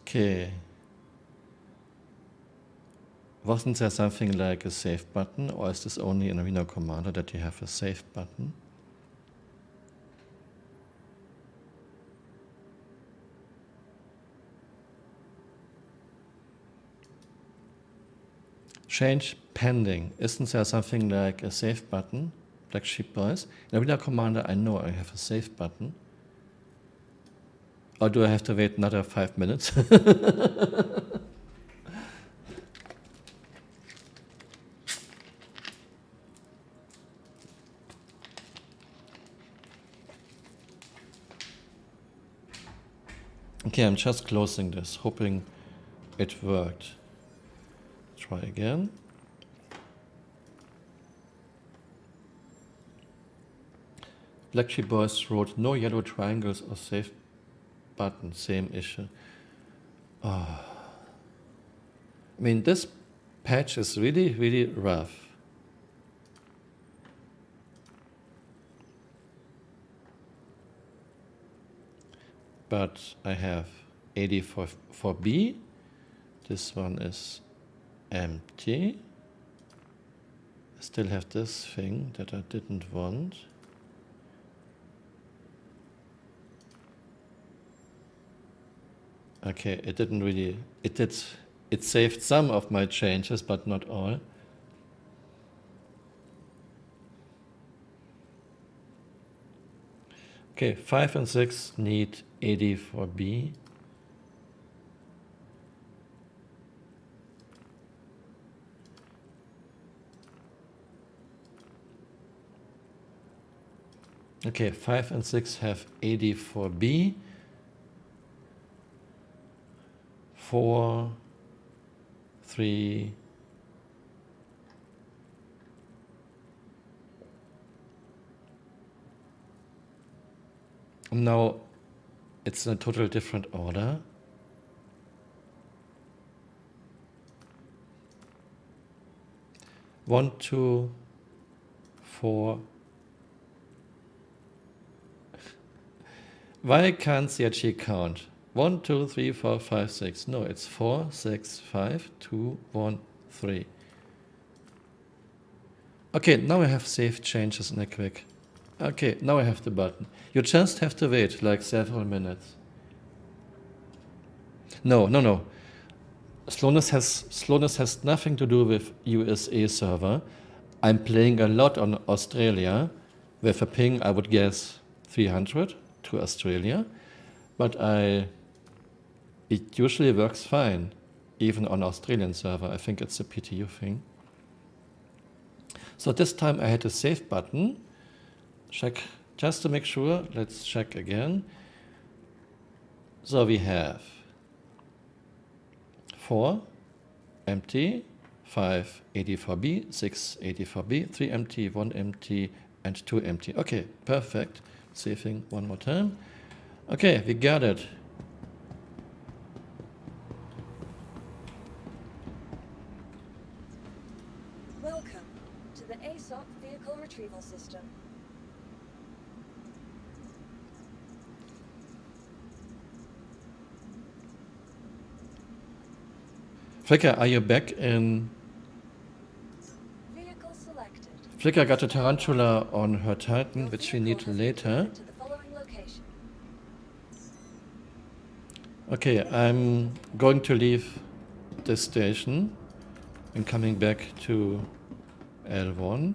okay. Wasn't there something like a save button, or is this only in Arena Commander that you have a save button? Change pending. Isn't there something like a save button? Black Sheep Boys? In Arena Commander, I know I have a save button. Or do I have to wait another 5 minutes? Okay, I'm just closing this, hoping it worked. Try again. Black Sheep Boys wrote no yellow triangles or save button, same issue. Oh. I mean, this patch is really, really rough. But I have AD for B. This one is empty. I still have this thing that I didn't want. Okay, it didn't really, it saved some of my changes, but not all. Okay, 5 and 6 need AD for B. Okay, 5 and 6 have AD for B. 4, 3, now it's in a totally different order. One, 2, 4. Why can't CRG count? 1, 2, 3, 4, 5, 6. No, it's 4, 6, 5, 2, 1, 3. Okay, now I have saved changes in a quick. Okay, now I have the button. You just have to wait like several minutes. No. Slowness has nothing to do with USA server. I'm playing a lot on Australia with a ping, I would guess, 300 to Australia. but it usually works fine, even on Australian server. I think it's a PTU thing. So this time I hit the save button. Check just to make sure. Let's check again. So we have 4 empty, 5 84B, 6 84B, 3 empty, 1 empty, and 2 empty. Okay, perfect. Saving one more time. Okay, we got it. Welcome to the ASOP Vehicle Retrieval System. Flicker, are you back in... Vehicle selected. Flicker got a tarantula on her Titan, which we need later. To the following location. Okay, I'm going to leave this station and coming back to L1.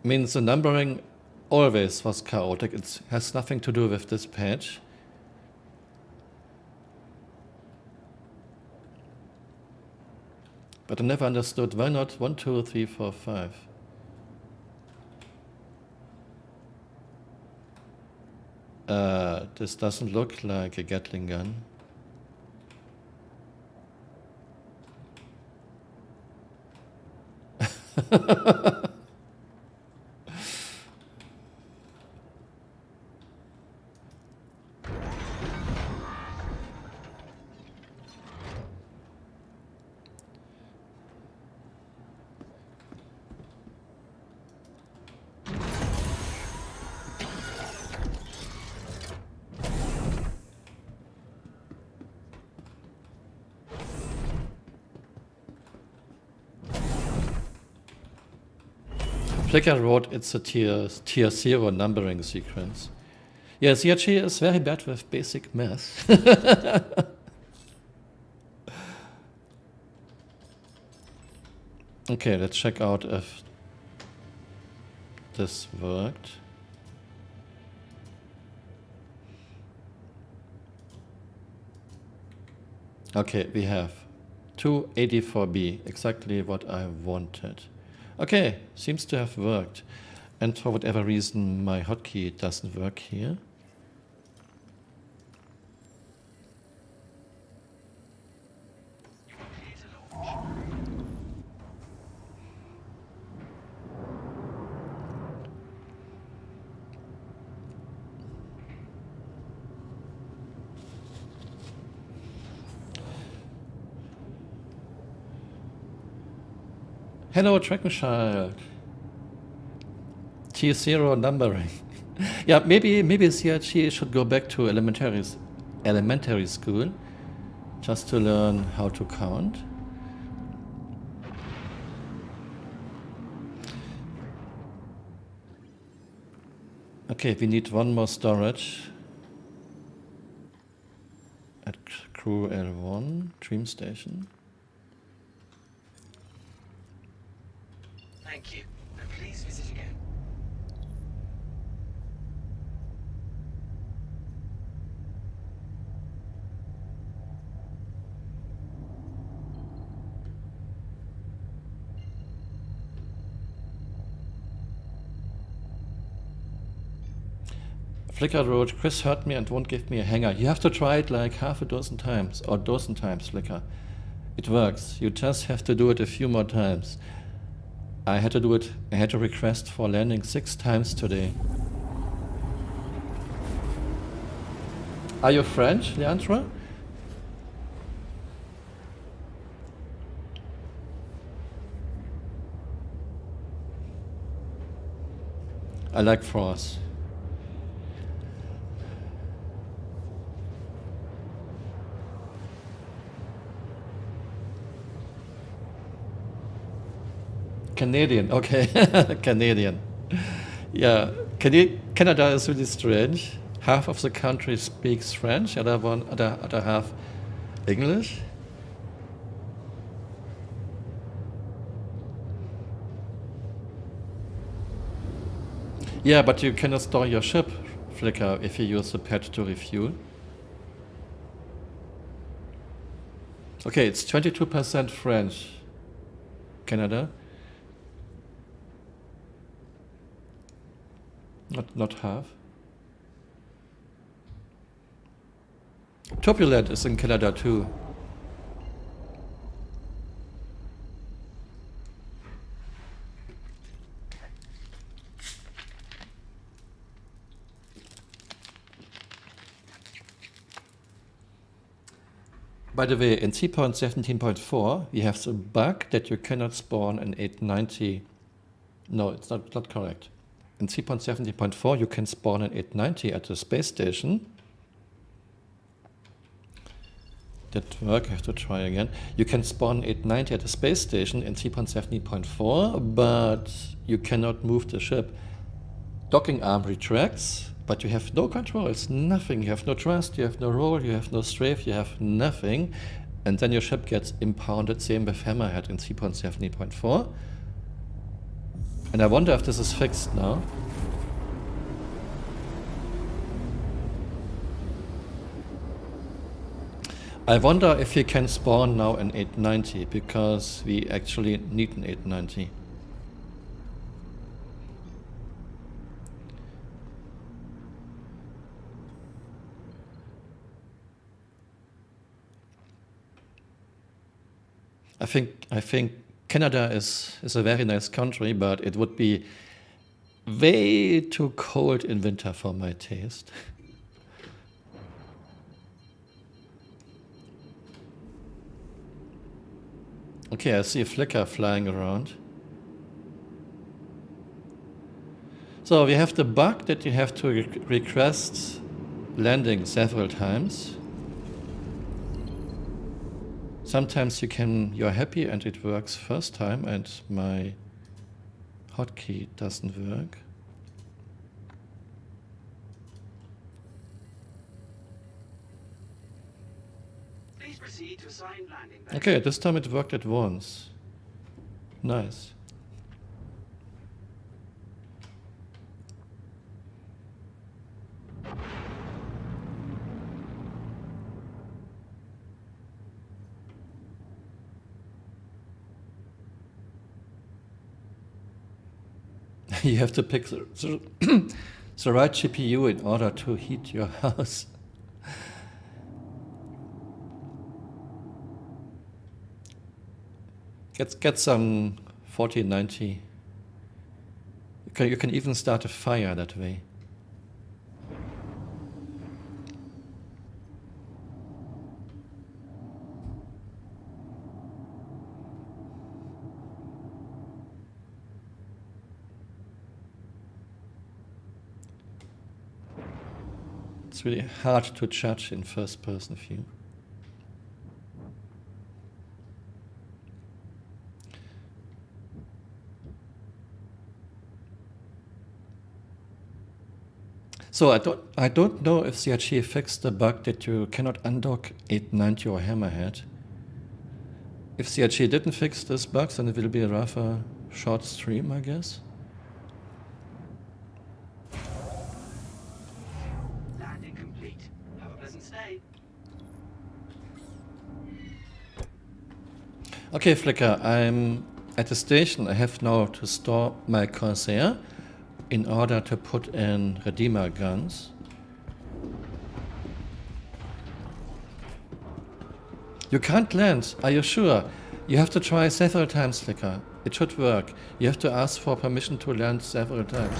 Means the numbering always was chaotic. It has nothing to do with this patch. But I never understood why not 1, 2, 3, 4, 5. This doesn't look like a Gatling gun. Flicker wrote it's a tier 0 numbering sequence. Yes, CRG is very bad with basic math. Okay, let's check out if this worked. Okay, we have 284B, exactly what I wanted. Okay, seems to have worked. And for whatever reason, my hotkey doesn't work here. You are clear to launch. Hello, Trackenchild. Tier 0 numbering. Yeah, maybe CRG should go back to elementary school just to learn how to count. Okay, we need one more storage at crew L1, Dream Station. Thank you. And please visit again. Flicker wrote, Chris hurt me and won't give me a hanger. You have to try it like half a dozen times, or dozen times, Flicker. It works. You just have to do it a few more times. I had to do it, I had to request for landing 6 times today. Are you French, Leandra? I like France. Canadian, okay, Canadian. Yeah, Canada is really strange. Half of the country speaks French, other half English. Yeah, but you cannot store your ship, Flicker, if you use the pad to refuel. Okay, it's 22% French. Canada. Not half. Turbulent is in Canada too. By the way, in 3.17.4, we have the bug that you cannot spawn an 890. No, it's not correct. In 3.17.4, you can spawn an 890 at the space station. That work, I have to try again. You can spawn 890 at the space station in 3.17.4, but you cannot move the ship. Docking arm retracts, but you have no controls, nothing. You have no thrust, you have no roll, you have no strafe, you have nothing. And then your ship gets impounded, same with Hammerhead in 3.17.4. And I wonder if this is fixed now. I wonder if you can spawn now an 890, because we actually need an 890. I think Canada is a very nice country, but it would be way too cold in winter for my taste. Okay, I see a flicker flying around. So we have the bug that you have to request landing several times. Sometimes you're happy and it works first time and my hotkey doesn't work. Please proceed to assigned landing. Okay, this time it worked at once. Nice. You have to pick the right GPU in order to heat your house. Get some 4090. You can even start a fire that way. It's really hard to judge in first-person view. So I don't know if CRG fixed the bug that you cannot undock 890 or Hammerhead. If CRG didn't fix this bug, then it will be a rather short stream, I guess. Landing complete. Have a pleasant stay. Okay, Flicker, I'm at the station. I have now to store my Corsair in order to put in Redeemer guns. You can't land, are you sure? You have to try several times, Flicker. It should work. You have to ask for permission to land several times.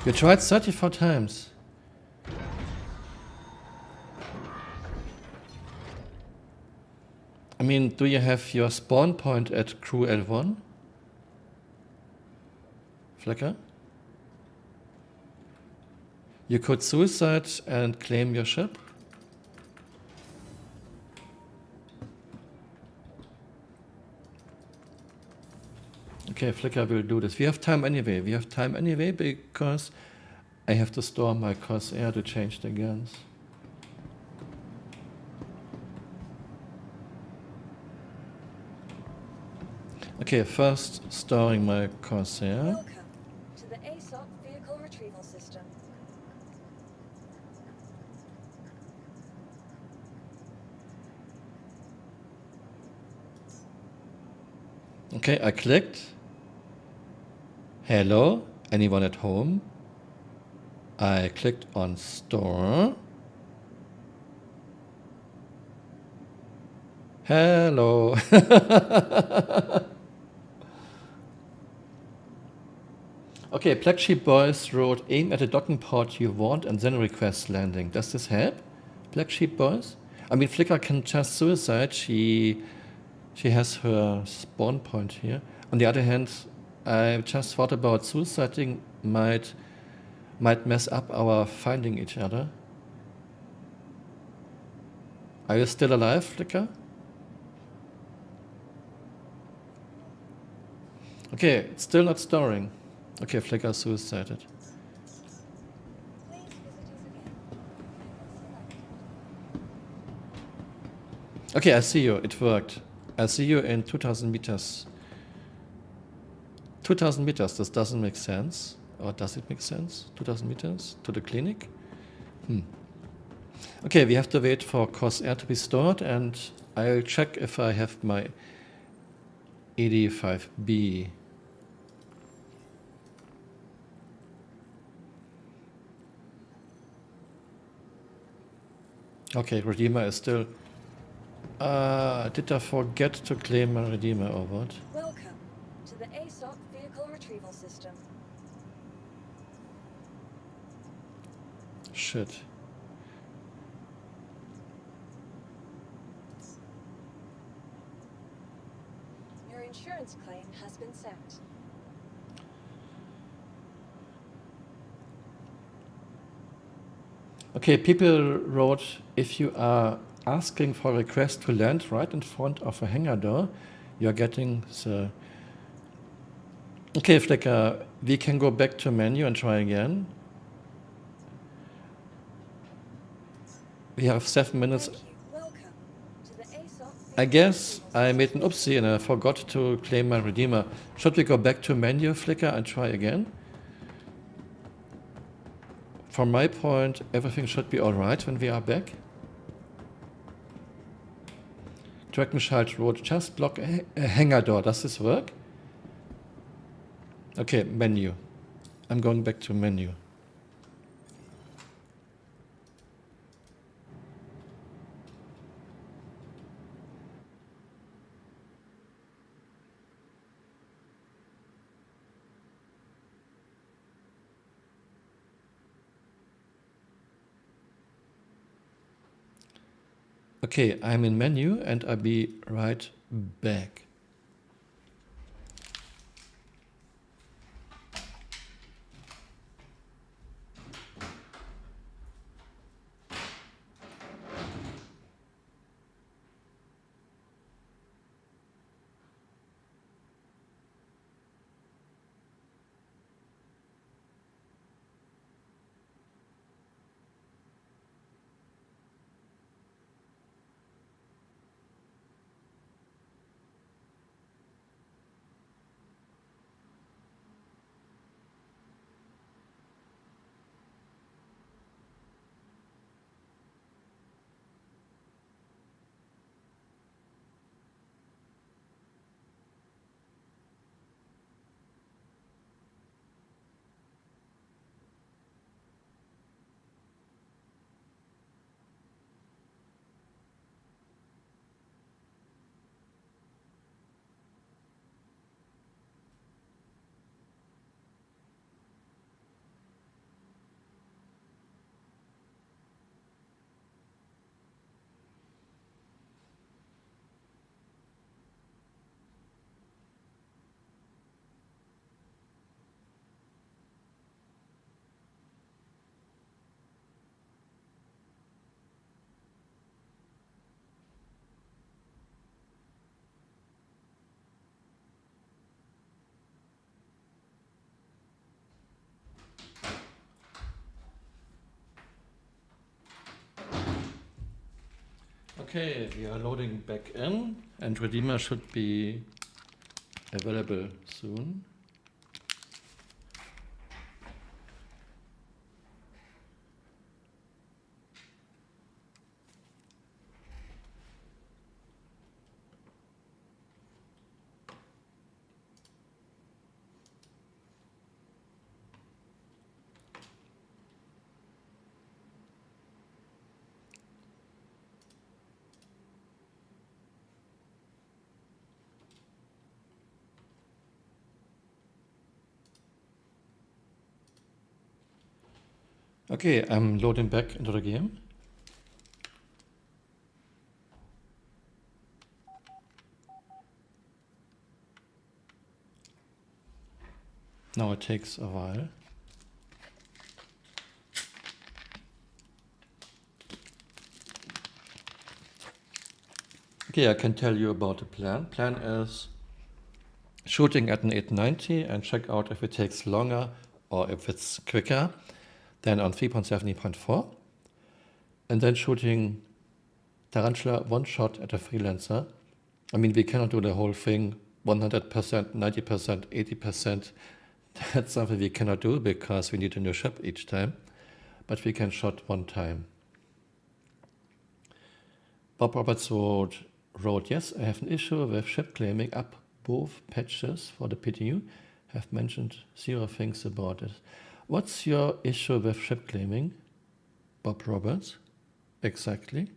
You tried 34 times. I mean, do you have your spawn point at crew L1? Flicker? You could suicide and claim your ship? Okay, Flicker will do this. We have time anyway. We have time anyway because I have to store my Corsair to change the guns. Okay, first storing my Corsair. Welcome to the ASOP vehicle retrieval system. Okay, I clicked. Hello, anyone at home? I clicked on store. Hello. Okay, Black Sheep Boys wrote aim at a docking port you want and then request landing. Does this help? Black Sheep Boys? I mean, Flickr can just suicide. She has her spawn point here. On the other hand, I just thought about suiciding might mess up our finding each other. Are you still alive, Flickr? Okay, it's still not storing. Okay, Flickr suicided. Please visit us again. Selected. Okay, I see you. It worked. I see you in 2000 meters. 2000 meters, this doesn't make sense. Or does it make sense? 2000 meters to the clinic? Okay, we have to wait for Corsair to be stored, and I'll check if I have my 85B. Okay, Redeemer is still... did I forget to claim my Redeemer or what? Welcome to the ASOP vehicle retrieval system. Shit. Your insurance claim has been sent. Okay, people wrote, if you are asking for a request to land right in front of a hangar door, you're getting the... Okay, Flickr, we can go back to menu and try again. We have 7 minutes. Thank you. Welcome to the ASOP I vehicle guess retrieval I made system. an oopsie and I forgot to claim my Redeemer. Should we go back to menu, Flickr, and try again? From my point, everything should be alright when we are back. Dragonchild wrote, just block a hangar door. Does this work? Okay, menu. I'm going back to menu. Okay, I'm in menu and I'll be right back. Okay, we are loading back in and Redeemer should be available soon. Okay, I'm loading back into the game. Now it takes a while. Okay, I can tell you about the plan. Plan is shooting at an 890 and check out if it takes longer or if it's quicker than on 3.70.4. And then shooting Tarantula one shot at a freelancer. I mean, we cannot do the whole thing 100%, 90%, 80%. That's something we cannot do because we need a new ship each time. But we can shot one time. Bob Roberts wrote, yes, I have an issue with ship claiming up both patches for the PTU. Have mentioned 0 things about it. What's your issue with ship claiming, Bob Roberts? Exactly.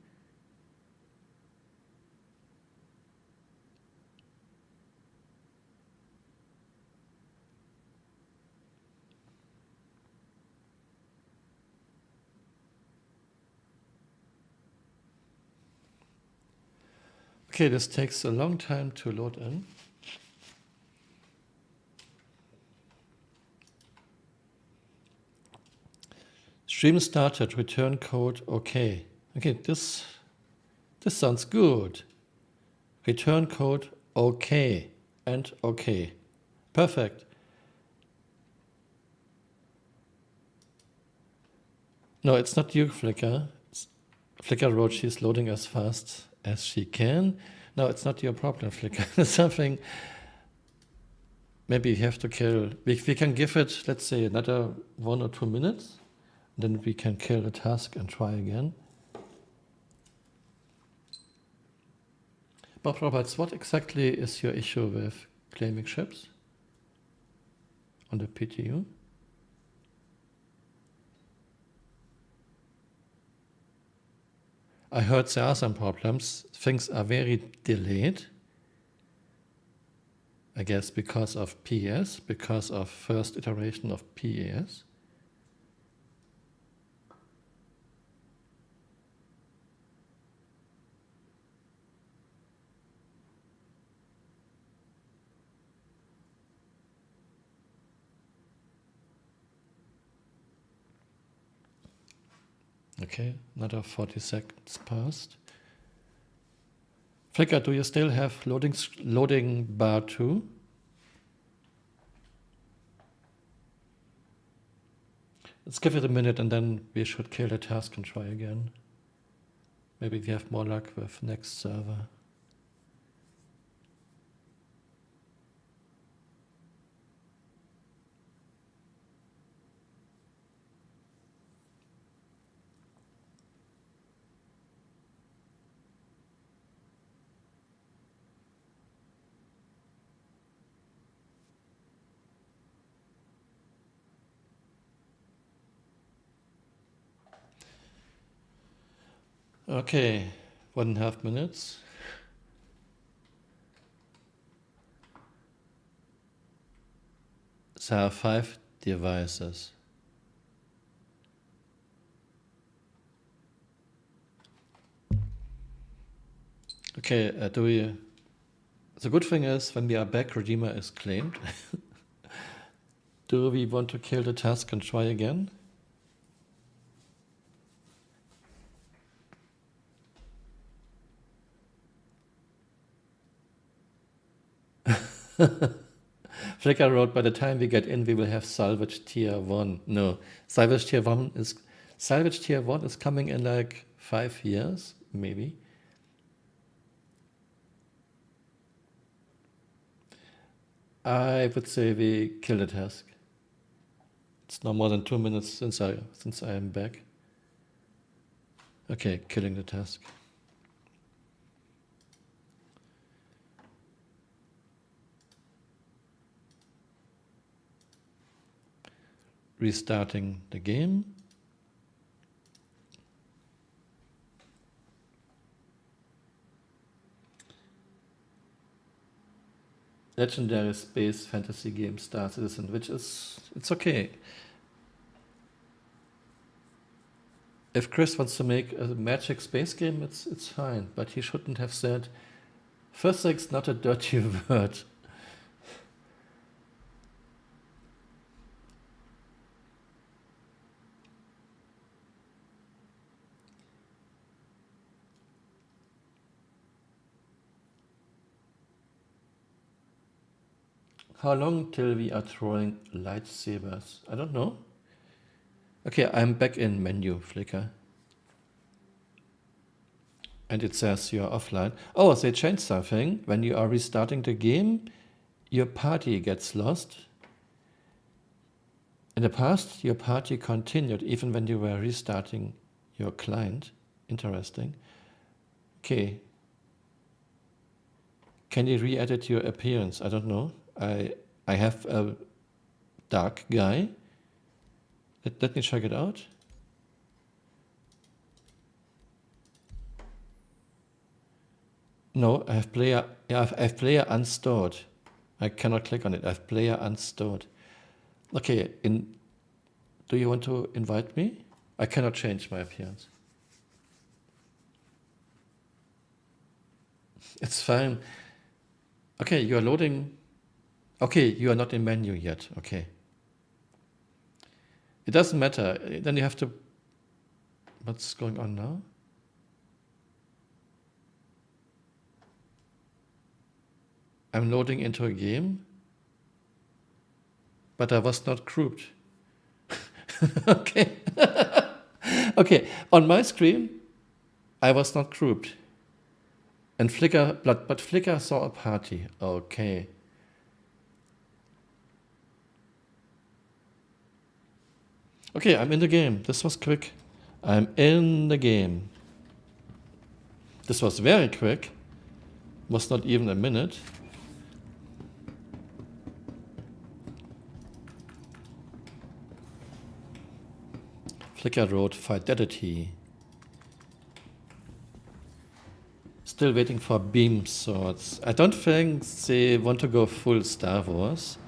Okay, this takes a long time to load in. Stream started, return code OK. Okay, this sounds good. Return code OK and OK. Perfect. No, it's not you, Flickr. Flickr wrote she's loading as fast as she can. No, it's not your problem, Flickr. It's something. Maybe you have to kill. We can give it, let's say, another 1 or 2 minutes. Then we can kill the task and try again. Bob Roberts, what exactly is your issue with claiming ships on the PTU? I heard there are some problems. Things are very delayed. I guess because of PES, because of first iteration of PES. Okay, another 40 seconds passed. Flickr, do you still have loading bar 2? Let's give it a minute and then we should kill the task and try again. Maybe we have more luck with next server. Okay, 1.5 minutes. There are 5 devices. Okay, the good thing is when we are back, Redeemer is claimed. Do we want to kill the task and try again? Flickr wrote, by the time we get in, we will have salvage tier 1. No, salvage tier 1 is coming in like 5 years, maybe. I would say we kill the task. It's now more than 2 minutes since I am back. Okay, killing the task. Restarting the game. Legendary space fantasy game Star Citizen, which is, it's okay. If Chris wants to make a magic space game, it's fine, but he shouldn't have said, physics not a dirty word. How long till we are throwing lightsabers? I don't know. Okay, I'm back in menu, Flickr. And it says you're offline. Oh, they changed something. When you are restarting the game, your party gets lost. In the past, your party continued even when you were restarting your client. Interesting. Okay. Can you re-edit your appearance? I don't know. I have a dark guy. Let me check it out. No, I have player. Yeah, I have player unstored. I cannot click on it. I have player unstored. Okay. Do you want to invite me? I cannot change my appearance. It's fine. Okay, you are loading. Okay, you are not in menu yet. Okay. It doesn't matter. Then you have to. What's going on now? I'm loading into a game, but I was not grouped. Okay. Okay, on my screen, I was not grouped. And Flickr, but Flickr saw a party. Okay. Okay, I'm in the game. This was quick. I'm in the game. This was very quick. Was not even a minute. Flickr wrote fidelity. Still waiting for beam swords. I don't think they want to go full Star Wars.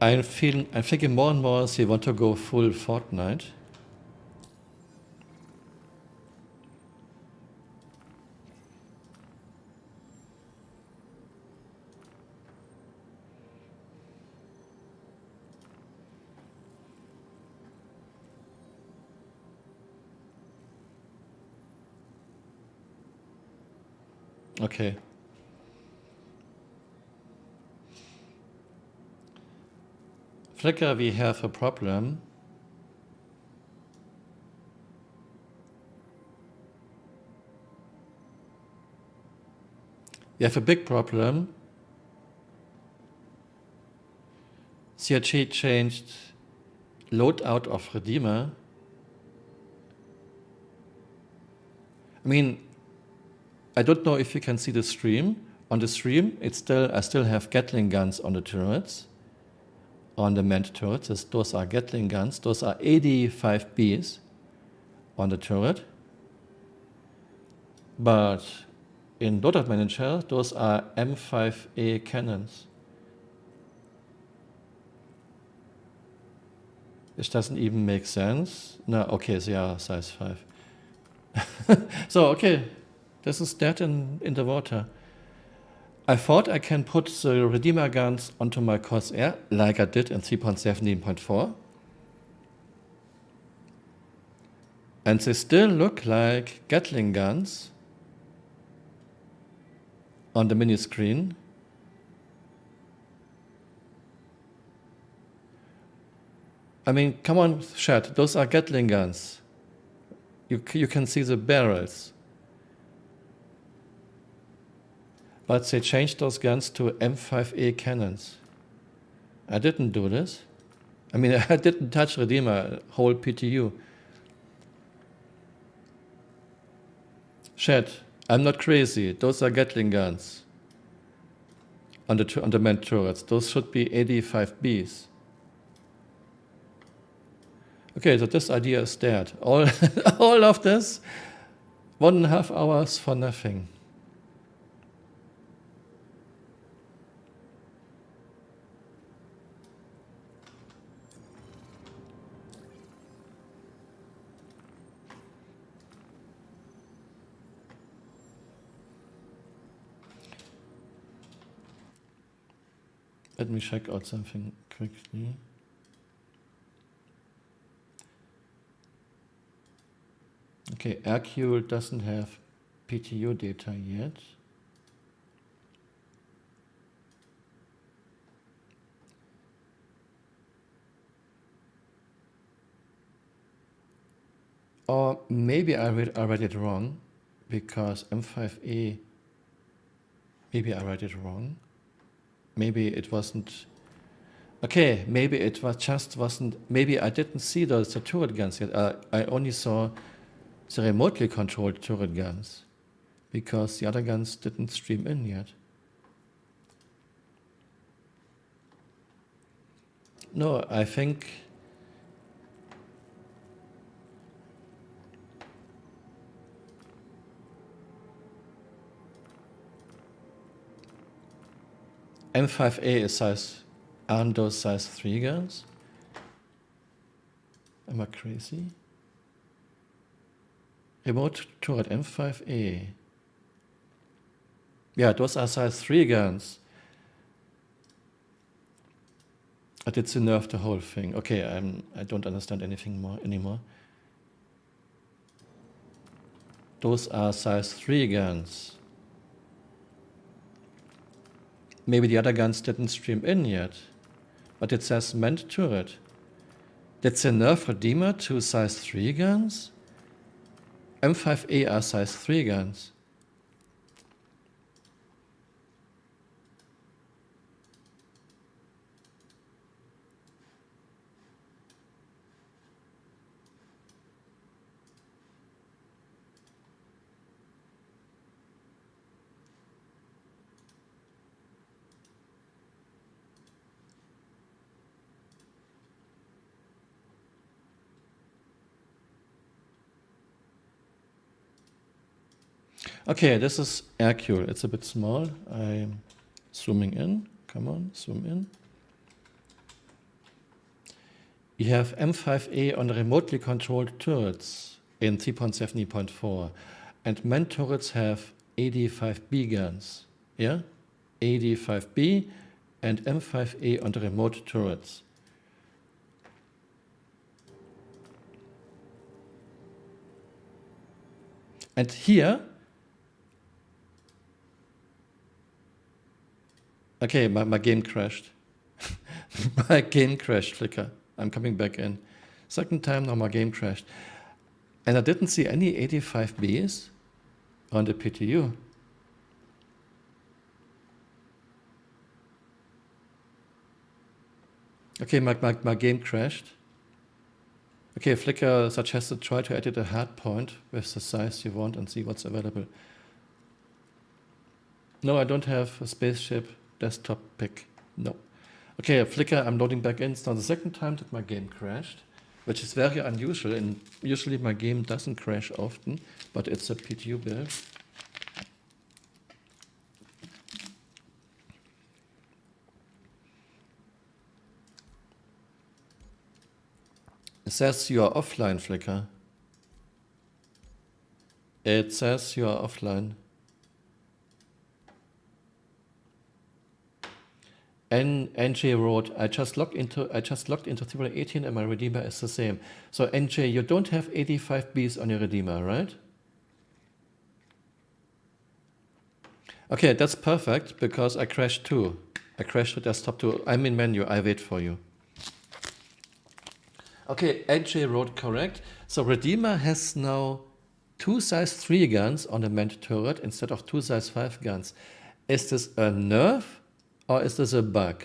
I'm thinking more and more they want to go full Fortnite. Okay. Flickr, we have a problem. We have a big problem. CRG changed loadout of Redeemer. I mean, I don't know if you can see the stream. On the stream, I still have Gatling guns on the turrets. On the manned turrets, those are Gatling guns. Those are 85 Bs on the turret. But in Loadout Manager, those are M5A cannons. Which doesn't even make sense. No, okay, they are size 5. So, okay, this is dead in the water. I thought I can put the Redeemer guns onto my Corsair, like I did in 3.17.4. And they still look like Gatling guns on the mini screen. I mean, come on, chat, those are Gatling guns. You can see the barrels. but they changed those guns to M5A cannons. I didn't do this. I mean, I didn't touch Redeemer, whole PTU. Chat, I'm not crazy. Those are Gatling guns on the manned turrets. Those should be 85Bs. Okay, so this idea is dead. All, all of this, 1.5 hours for nothing. Let me check out something quickly. Okay, Hercule doesn't have PTU data yet. Or maybe I read it wrong, because M5A, maybe I read it wrong. Maybe it wasn't, okay, maybe it wasn't, maybe I didn't see the turret guns yet. I only saw the remotely controlled turret guns, because the other guns didn't stream in yet. No, I think M5A is aren't those size 3 guns? Am I crazy? Remote turret M5A. Yeah, those are size 3 guns. I did the nerf the whole thing. Okay, I don't understand anything anymore. Those are size 3 guns. Maybe the other guns didn't stream in yet, but it says manned turret. Did they nerf Redeemer to size 3 guns? M5A are size 3 guns. Okay, this is Hercule. It's a bit small. I'm zooming in. Come on, zoom in. You have M5A on remotely controlled turrets in 3.7.4, and manned turrets have 85B guns. Yeah? 85B and M5A on the remote turrets. And here, okay, my game crashed. My game crashed, Flickr. I'm coming back in. Second time now my game crashed. And I didn't see any 85Bs on the PTU. Okay, my game crashed. Okay, Flickr suggested try to edit a hard point with the size you want and see what's available. No, I don't have a spaceship desktop pic. No. Okay, Flickr, I'm loading back in. It's now the second time that my game crashed, which is very unusual, and usually my game doesn't crash often, but it's a PTU build. It says you are offline, Flickr. It says you are offline. NJ wrote, I just logged into 3.18 and my Redeemer is the same. So NJ, you don't have 85Bs on your Redeemer, right? Okay, that's perfect because I crashed too. I crashed the desktop too. I'm in menu, I wait for you. Okay, NJ wrote correct. So Redeemer has now 2 size 3 guns on a manned turret instead of 2 size 5 guns. Is this a nerf or is this a bug?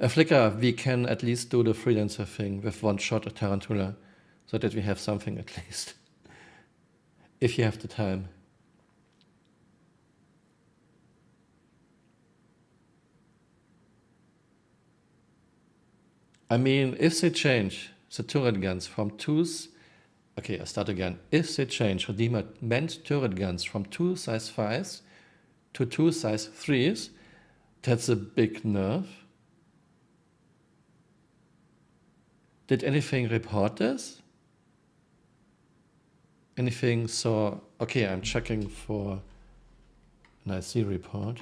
Flicker, we can at least do the freelancer thing with one shot at Tarantula, so that we have something at least. If you have the time. I mean, if they change the turret guns from twos, okay, I start again. If they change Redeemer meant turret guns from 2 size 5s to 2 size 3s, that's a big nerf. Did anything report this? Anything saw? Okay, I'm checking for an IC report.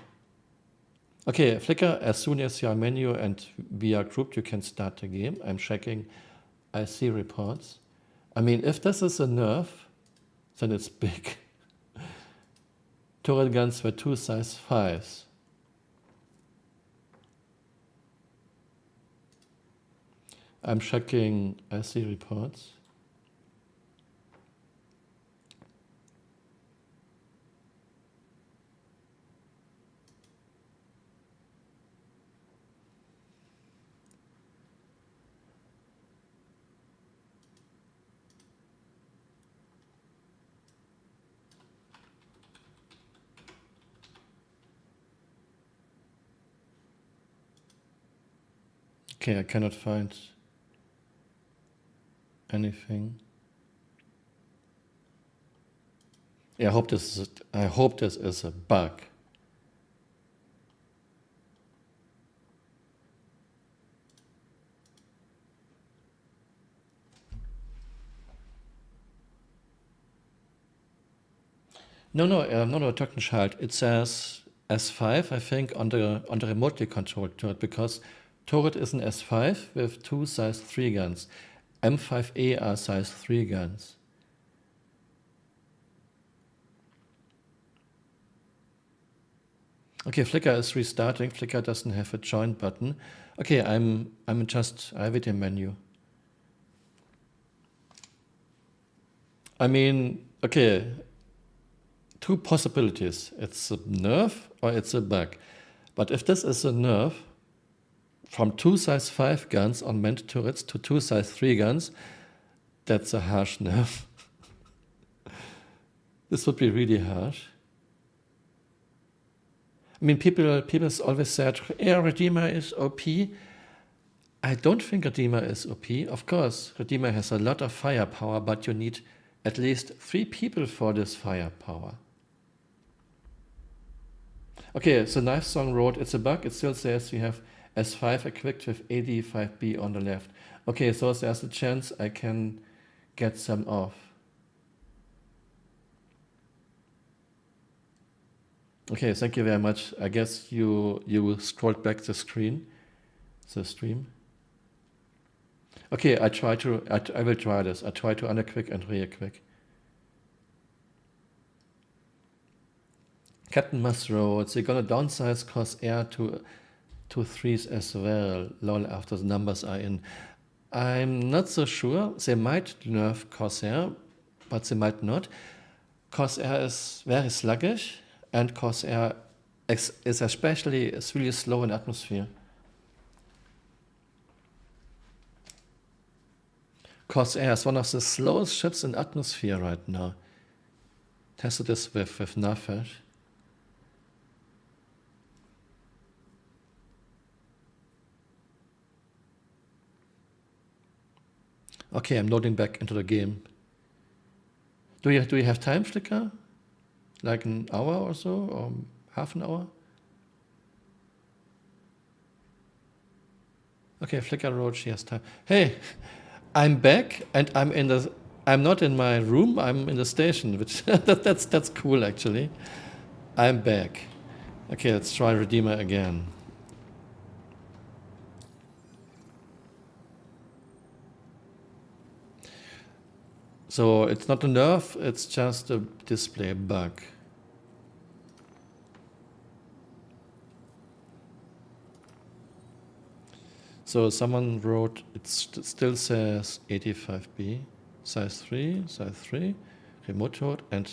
Okay, Flicker, as soon as you are menu and we are grouped, you can start the game. I'm checking IC reports. I mean, if this is a nerf, then it's big. Turret guns were 2 size 5s. I'm checking IC reports. Okay, I cannot find anything. Yeah, I hope this is a bug. No, Töckenschalt. It says S5, I think, on the remotely controlled turret, because turret is an S5 with 2 size 3 guns. M5A are size 3 guns. Okay, Flicker is restarting. Flicker doesn't have a join button. Okay, I have it in menu. I mean, okay, 2 possibilities. It's a nerf or it's a bug. But if this is a nerf, from 2 size 5 guns on manned turrets to 2 size 3 guns, that's a harsh nerf. This would be really harsh. I mean, people always said, yeah, Redeemer is OP. I don't think Redeemer is OP. Of course, Redeemer has a lot of firepower, but you need at least 3 people for this firepower. Okay, so Knife Song wrote, it's a bug. It still says you have S5 equipped with AD5B on the left. Okay, so there's a chance I can get some off. Okay, thank you very much. I guess you scrolled back the stream. Okay, I will try this. I try to unequick and re-equick. Captain Musk wrote, they're gonna downsize Corsair to 3s as well. Lol, after the numbers are in. I'm not so sure. They might nerf Corsair, but they might not. Corsair is very sluggish, and Corsair is really slow in atmosphere. Corsair is one of the slowest ships in atmosphere right now. Tested this with Nafesh. Okay, I'm loading back into the game. Do you have time, Flicker? Like an hour or so, or half an hour? Okay, Flicker wrote she has time. Hey, I'm back and I'm not in my room, I'm in the station, which that's cool actually. I'm back. Okay, let's try Redeemer again. So it's not a nerf, it's just a display bug. So someone wrote, it still says 85B, size 3, remote mode, and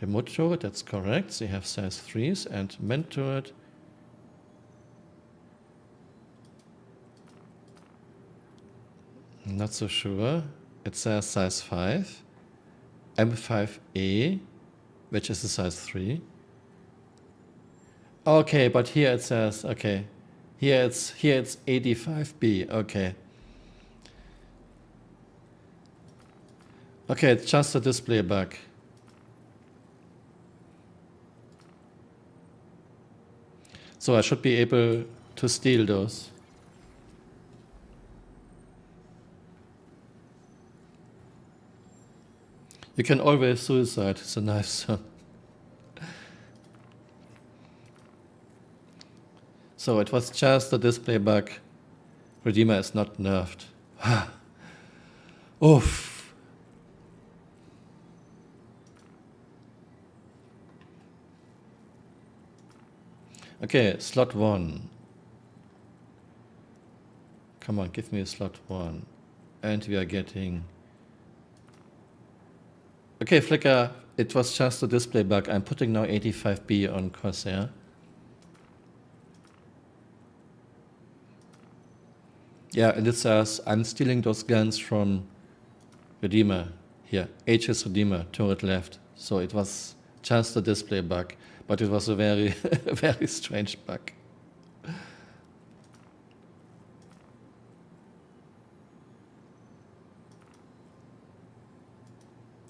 Remote turret, that's correct. They have size 3s and manned turret. Not so sure. It says size 5. M5A, which is a size 3. Okay, but here it says, okay. Here it's 85B, okay. Okay, it's just a display bug. So I should be able to steal those. You can always suicide, it's a knife, so. So it was just a display bug. Redeemer is not nerfed. Oof. Okay, slot 1. Come on, give me a slot 1. And we are getting... Okay, Flickr, it was just a display bug. I'm putting now 85B on Corsair. Yeah, and it says I'm stealing those guns from Redeemer. Here, HS Redeemer, turret left. So it was just a display bug, but it was a very, very strange bug.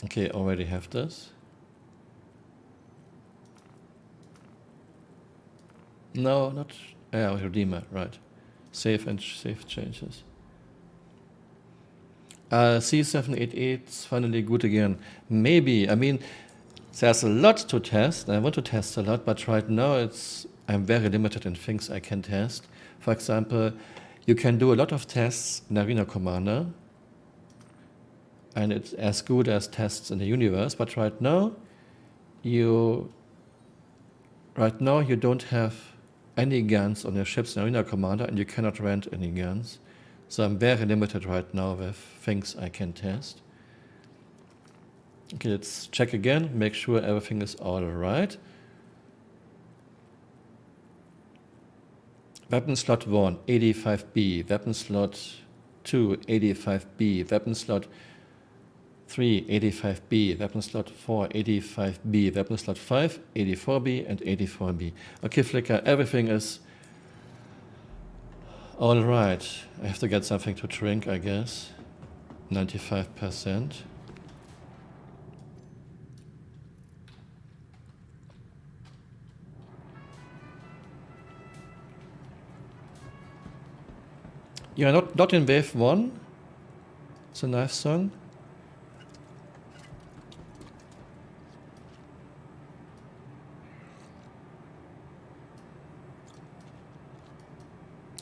Okay, already have this. No, not Redeemer, right. Save and save changes. C788 is finally good again. Maybe, I mean, there's a lot to test. I want to test a lot, but right now I'm very limited in things I can test. For example, you can do a lot of tests in Arena Commander, and it's as good as tests in the universe, but right now you don't have any guns on your ships in Arena Commander, and you cannot rent any guns. So I'm very limited right now with things I can test. Okay, let's check again, make sure everything is all right. Weapon slot 1, 85B. Weapon slot 2, 85B. Weapon slot 3, 85B. Weapon slot 4, 85B. Weapon slot 5, 84B and 84B. Okay, Flickr, everything is all right. I have to get something to drink, I guess. 95%. You're not in wave 1? It's a nice song.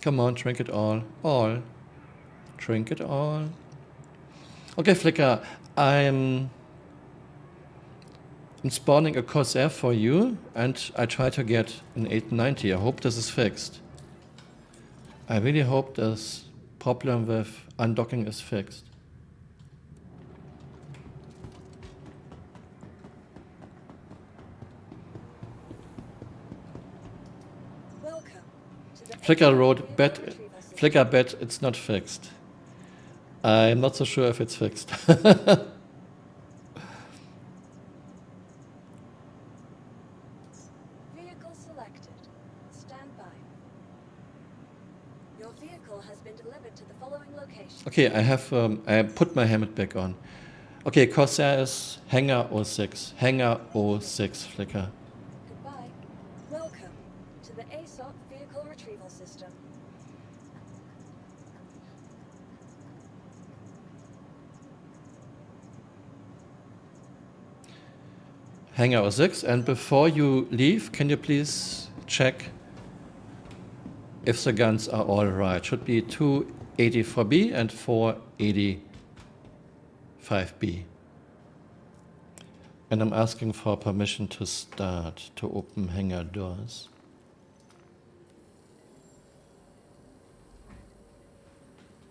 Come on, drink it all. All. Drink it all. Okay, Flickr, I'm spawning a Corsair for you, and I try to get an 890. I hope this is fixed. I really hope this problem with undocking is fixed. Welcome to the Flickr wrote, Vehicle Retrieval System. Flickr bet it's not fixed. I'm not so sure if it's fixed. Vehicle selected. Stand by. Your vehicle has been delivered to the following location. Okay, I put my helmet back on. Okay, Corsair is Hangar 06. Hangar 06, Flickr. Goodbye. Welcome to the ASOP Vehicle Retrieval System. Hangar 06, and before you leave, can you please check if the guns are all right? Should be 284B and 485B. And I'm asking for permission to start, to open hangar doors.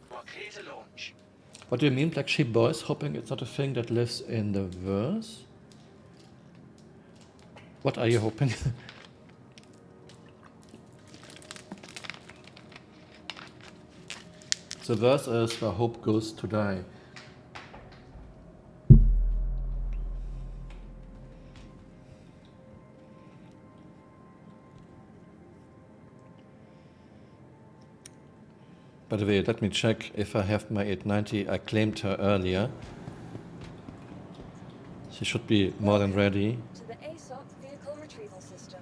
We're clear to launch. What do you mean, Black Sheep Boys? Hoping it's not a thing that lives in the verse? What are you hoping? The verse is where hope goes to die. By the way, let me check if I have my 890. I claimed her earlier. She should be more than ready. To the ASOP vehicle retrieval system.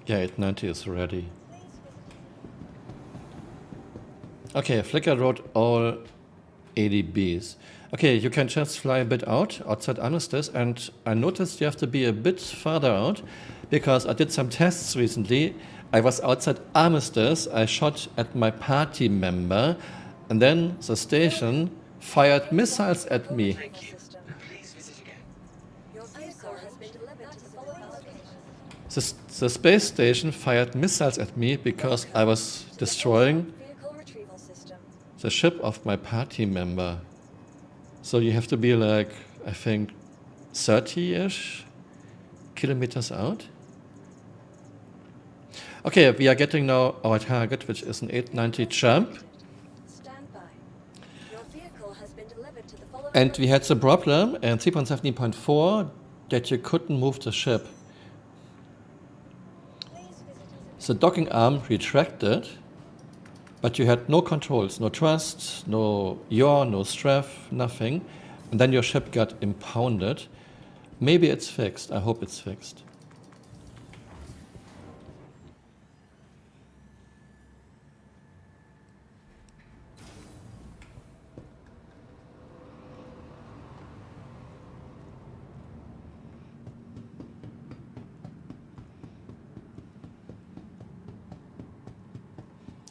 Yeah, 890 is ready. Okay, Flickr wrote all ADBs. Okay, you can just fly a bit outside Armistice, and I noticed you have to be a bit farther out, because I did some tests recently. I was outside Armistice, I shot at my party member, and then the station fired missiles at me. Thank you. Please visit again. Your vehicle has been delivered to the following location. The space station fired missiles at me because I was destroying Vehicle retrieval system. the ship of my party member. So you have to be like, I think, 30-ish kilometers out. Okay, we are getting now our target, which is an 890 jump. Stand by. Your vehicle has been delivered to the following And we had the problem in 3.17.4 that you couldn't move the ship. Please visit us. The docking arm retracted, but you had no controls, no thrust, no yaw, no strafe, nothing. And then your ship got impounded. Maybe it's fixed. I hope it's fixed.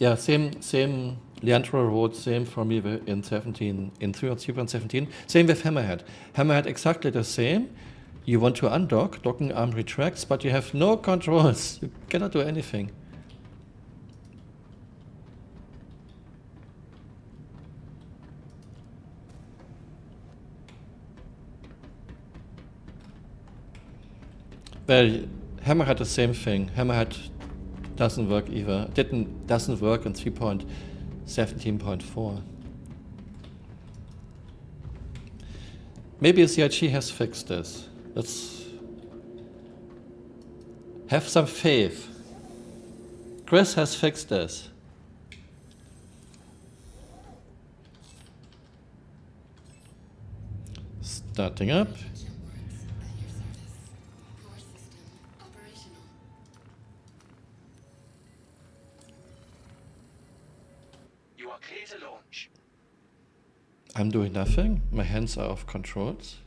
Yeah, same. Leandro wrote same for me in 17, in 3.17. Same with Hammerhead. Hammerhead exactly the same. You want to undock, docking arm retracts, but you have no controls. You cannot do anything. Well, Hammerhead the same thing. Hammerhead doesn't work either. Doesn't work in 3.17.4. Maybe CIG has fixed this. Let's have some faith. Chris has fixed this. Starting up. You are clear to launch. I'm doing nothing. My hands are off controls.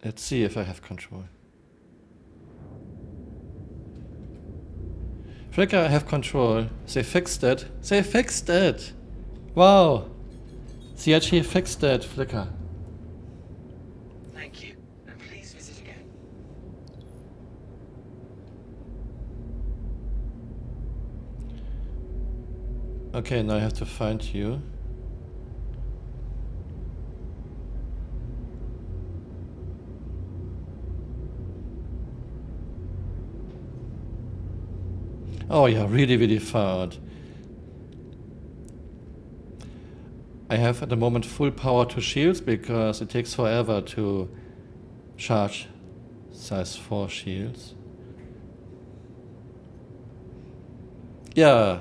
Let's see if I have control. Flickr, I have control. They fixed it. They fixed it! Wow! CIG fixed it, Flickr. Thank you. And please visit again. Okay, now I have to find you. Oh yeah, really, really far out. I have at the moment full power to shields because it takes forever to charge size 4 shields. Yeah.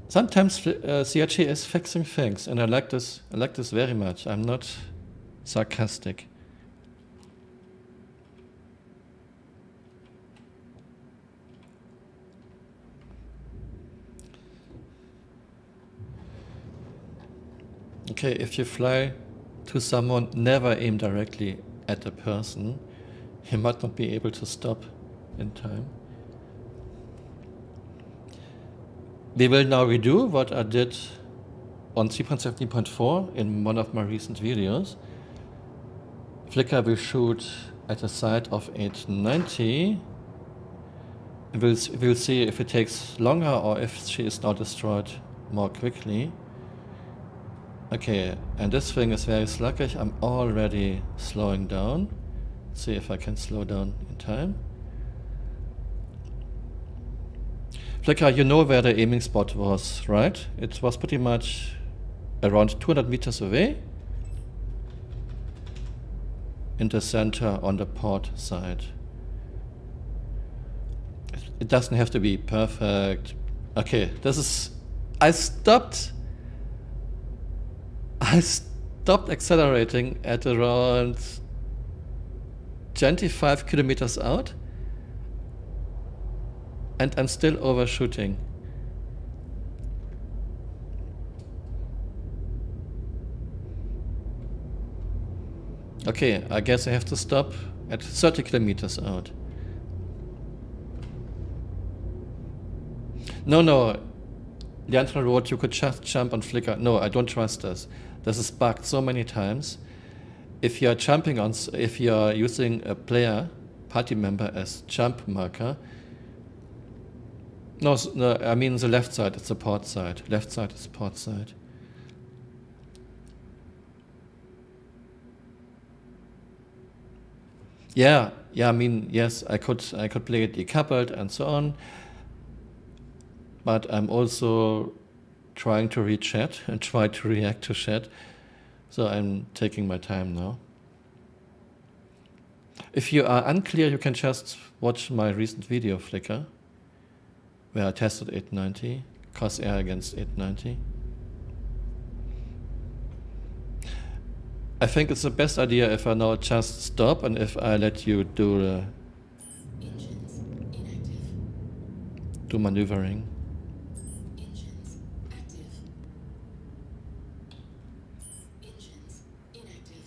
Sometimes CIG is fixing things, and I like this. I like this very much. I'm not sarcastic. Okay, if you fly to someone, never aim directly at a person. You might not be able to stop in time. We will now redo what I did on 3.17.4 in one of my recent videos. Flickr will shoot at the side of 890 We'll see if it takes longer or if she is now destroyed more quickly. Okay, and this thing is very sluggish. I'm already slowing down. Let's see if I can slow down in time. Flicker, you know where the aiming spot was, right? It was pretty much around 200 meters away. In the center on the port side. It doesn't have to be perfect. Okay, this is... I stopped accelerating at around 25 kilometers out. And I'm still overshooting. Okay, I guess I have to stop at 30 kilometers out. No, Leandro wrote you could just jump on Flickr. No, I don't trust this. This is bugged so many times. If you are jumping on, if you are using a player, party member as jump marker. No, I mean the left side, it's the port side. Left side is port side. Yeah, I mean, yes, I could play it decoupled and so on. But I'm also trying to read chat and try to react to chat. So I'm taking my time now. If you are unclear, you can just watch my recent video, Flickr, where I tested 890, Corsair against 890. I think it's the best idea if I now just stop and if I let you do maneuvering. Engines active. Engines inactive.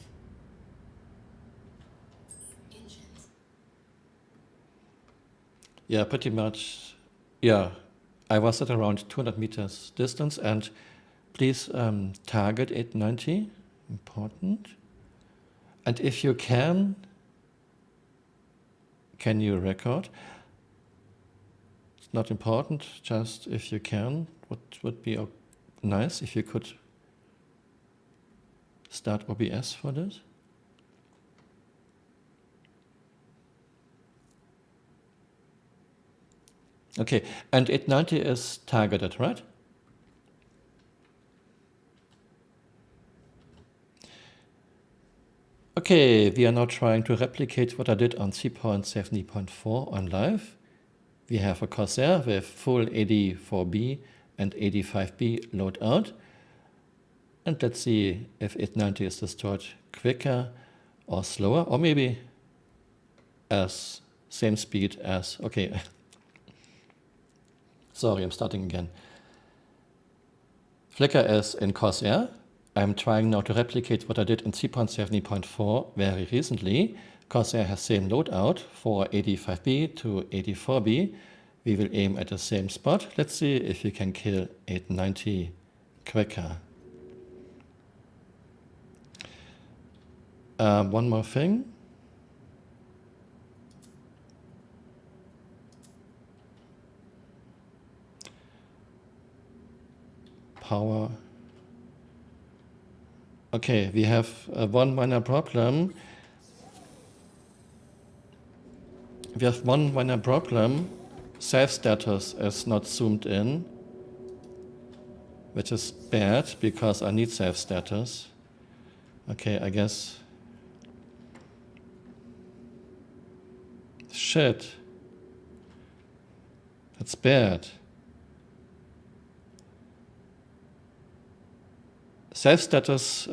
Engines. Yeah, pretty much. Yeah, I was at around 200 meters distance, and please target 890. Important. And if you can you record? It's not important, just if you can. What would be nice if you could start OBS for this? Okay, and 890 is targeted, right? Okay, we are now trying to replicate what I did on 3.70.4 on live. We have a Corsair with full AD4B and AD5B loadout. And let's see if 890 is destroyed quicker or slower, or maybe as same speed as... Okay, sorry, I'm starting again. Flickr is in Corsair. I'm trying now to replicate what I did in 3.70.4 very recently. Corsair has same loadout for AD5B to AD4B. We will aim at the same spot. Let's see if we can kill 890 quicker. One more thing. Power. Okay, we have one minor problem. Save status is not zoomed in, which is bad because I need save status. Okay, I guess. Shit. That's bad. Save status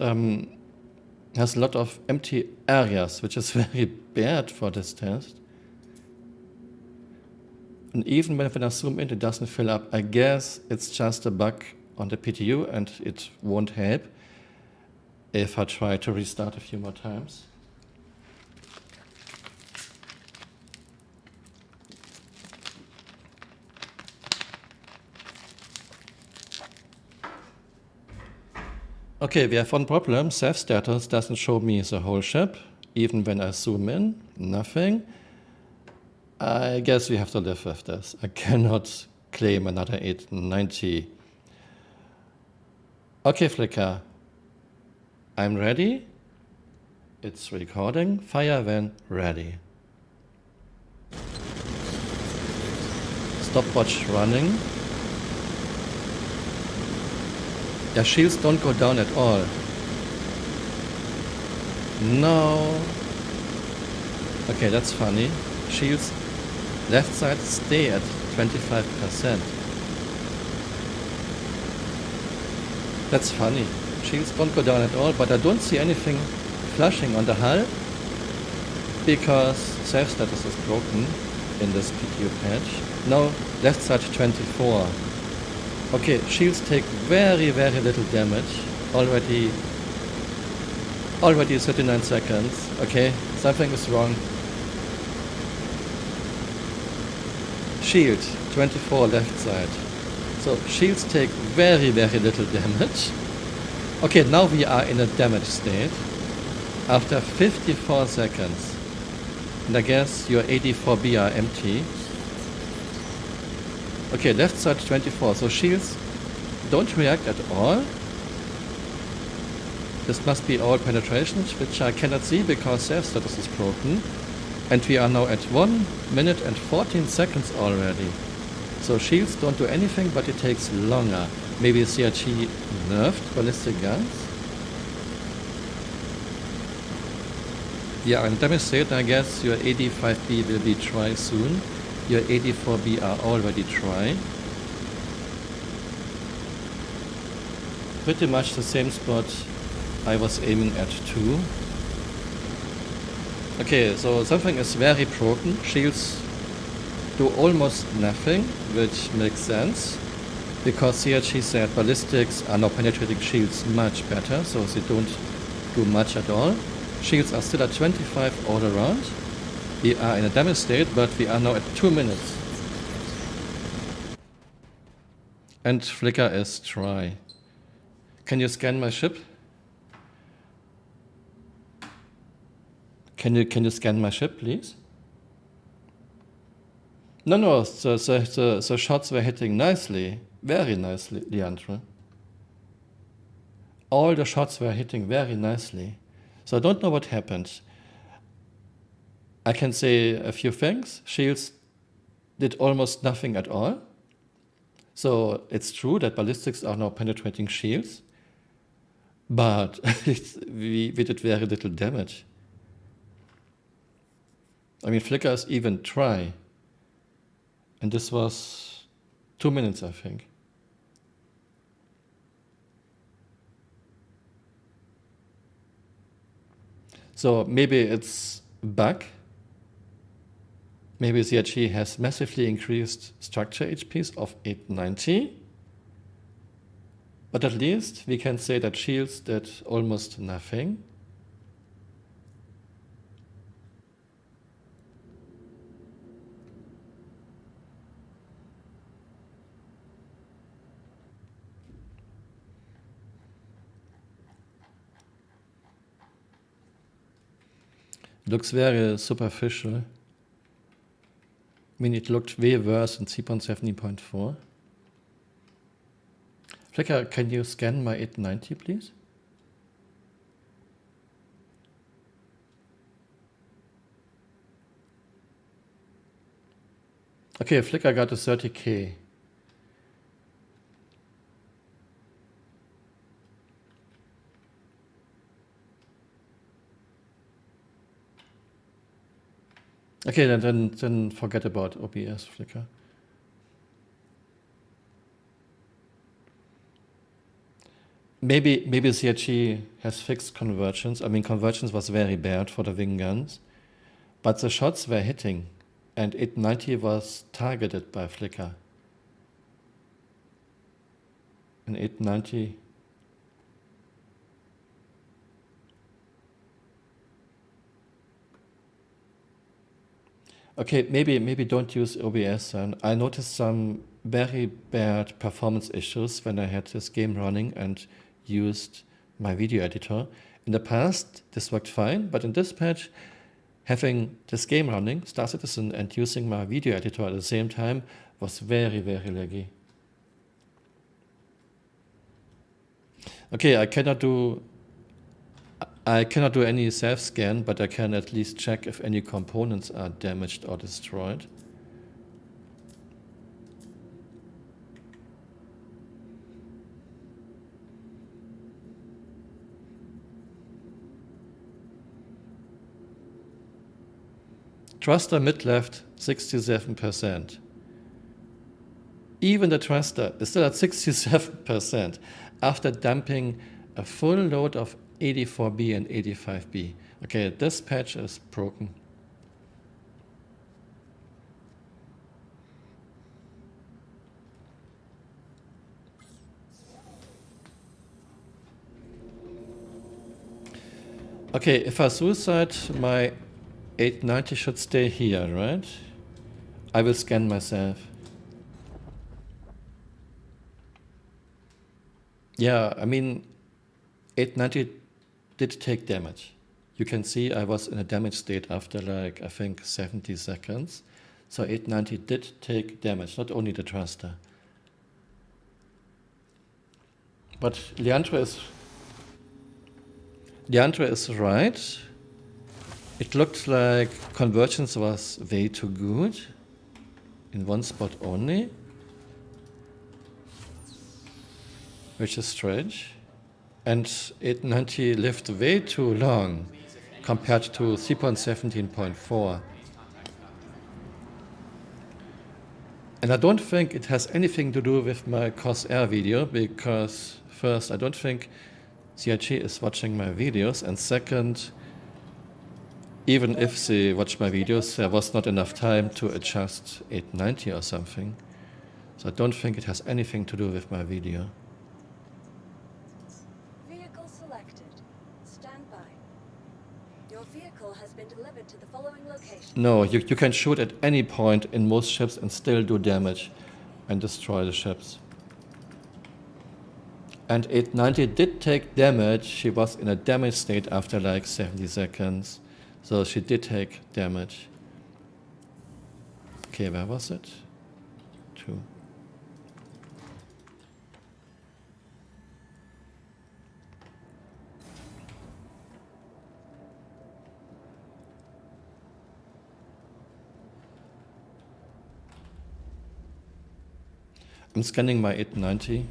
has a lot of empty areas, which is very bad for this test. And even when I zoom in, it doesn't fill up. I guess it's just a bug on the PTU, and it won't help if I try to restart a few more times. Okay, we have one problem. Save status doesn't show me the whole ship, even when I zoom in, nothing. I guess we have to live with this. I cannot claim another 890. Okay, Flickr. I'm ready. It's recording. Fire when ready. Stopwatch running. Yeah, shields don't go down at all. No. Okay, that's funny. Shields left side stay at 25%. That's funny. Shields don't go down at all, but I don't see anything flashing on the hull because safe status is broken in this PTU patch. No, left side 24. Okay, shields take very, very little damage. Already 39 seconds. Okay, something is wrong. Shield 24 left side. So shields take very, very little damage. Okay, now we are in a damage state after 54 seconds. And I guess your AD4B are empty. Okay, left side 24. So shields don't react at all. This must be all penetrations, which I cannot see because safe status is broken. And we are now at 1 minute and 14 seconds already. So shields don't do anything, but it takes longer. Maybe CRG nerfed ballistic guns? Yeah, and demonstrate, I guess your AD5B will be try soon. Your AD4B are already try. Pretty much the same spot I was aiming at too. Okay, so something is very broken. Shields do almost nothing, which makes sense. Because CRG said ballistics are now penetrating shields much better, so they don't do much at all. Shields are still at 25 all around. We are in a damage state, but we are now at 2 minutes. And Flickr is try. Can you scan my ship? Can you scan my ship, please? No, the shots were hitting nicely. Very nicely, Leandro. All the shots were hitting very nicely. So I don't know what happened. I can say a few things. Shields did almost nothing at all. So it's true that ballistics are now penetrating shields. But we did very little damage. I mean, Flickr is even try. And this was 2 minutes, I think. So maybe it's a bug. Maybe CRG has massively increased structure HPs of 890. But at least we can say that shields did almost nothing. Looks very superficial. I mean, it looked way worse in 3.17.4. Flickr, can you scan my 890, please? Okay, Flickr got a 30K. Okay, then forget about OBS, Flickr. Maybe CRG has fixed convergence. I mean, convergence was very bad for the wing guns, but the shots were hitting, and 890 was targeted by Flickr. And 890. Okay, maybe don't use OBS then. I noticed some very bad performance issues when I had this game running and used my video editor. In the past, this worked fine, but in this patch, having this game running, Star Citizen, and using my video editor at the same time was very, very laggy. Okay, I cannot do any self-scan, but I can at least check if any components are damaged or destroyed. Thruster mid-left, 67%. Even the thruster is still at 67% after dumping a full load of 84B and 85B. Okay, this patch is broken. Okay, if I suicide, my 890 should stay here, right? I will scan myself. Yeah, I mean, 890 did take damage. You can see I was in a damage state after like, I think 70 seconds. So 890 did take damage, not only the thruster. But Leandro is right. It looked like convergence was way too good in one spot only, which is strange. And 890 lived way too long compared to 3.17.4. And I don't think it has anything to do with my Corsair video, because first, I don't think CIG is watching my videos, and second, even if they watch my videos, there was not enough time to adjust 890 or something. So I don't think it has anything to do with my video. Vehicle selected. Stand by. Your vehicle has been delivered to the following location. No, you can shoot at any point in most ships and still do damage and destroy the ships. And 890 did take damage. She was in a damage state after like 70 seconds. So she did take damage. Okay, where was it? 2. I'm scanning my 890.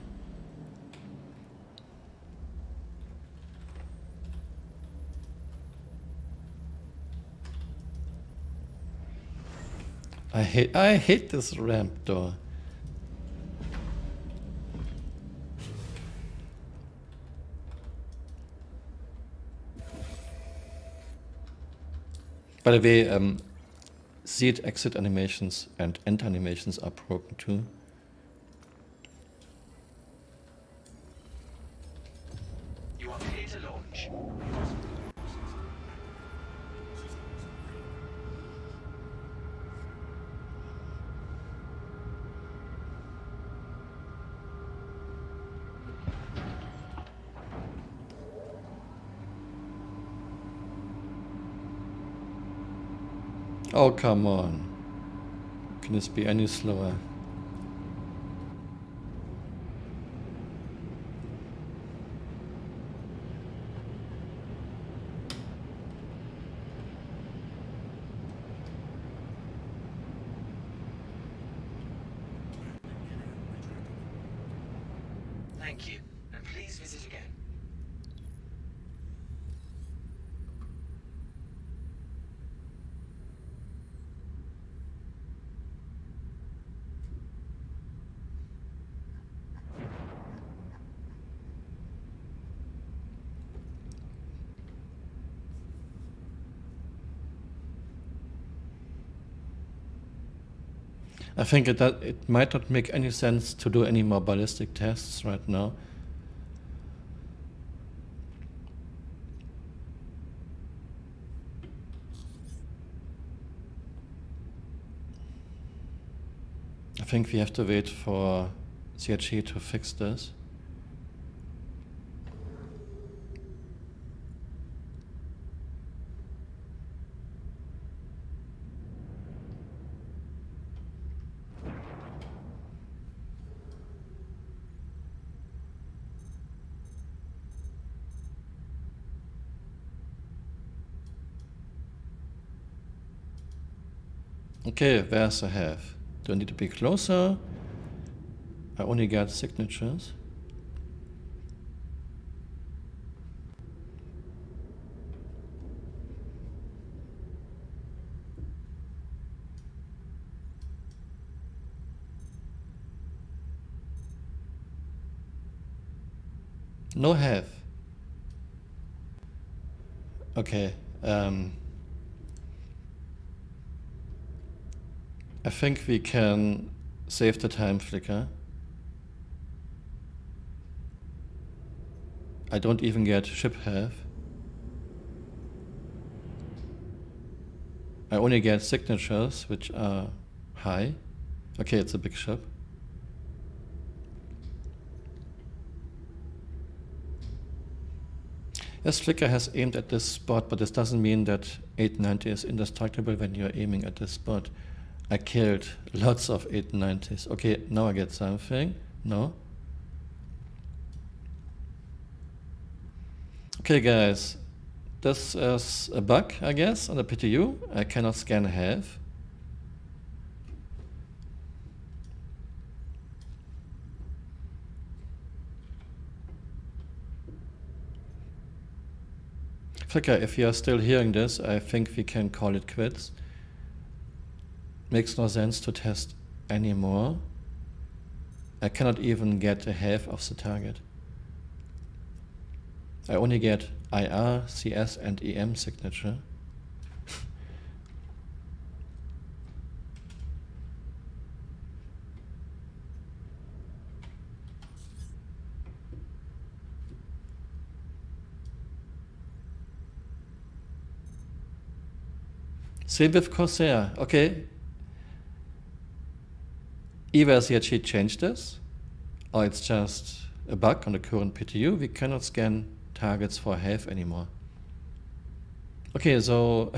I hate this ramp door. By the way, seat exit animations and end animations are broken too. You are clear to launch. Oh, come on. Can this be any slower? Thank you, and please visit again. I think it might not make any sense to do any more ballistic tests right now. I think we have to wait for CHE to fix this. Okay, where's the have? Do I need to be closer? I only got signatures. No have. Okay. I think we can save the time flicker. I don't even get ship have. I only get signatures, which are high. Okay, it's a big ship. Yes, Flicker has aimed at this spot, but this doesn't mean that 890 is indestructible when you're aiming at this spot. I killed lots of 890s. Okay, now I get something. No. Okay, guys. This is a bug, I guess, on the PTU. I cannot scan have. Flicker, if you are still hearing this, I think we can call it quits. Makes no sense to test anymore. I cannot even get a half of the target. I only get IR, CS and EM signature. Same with Corsair. Okay. Either CHG changed this, or it's just a bug on the current PTU. We cannot scan targets for half anymore. Okay, so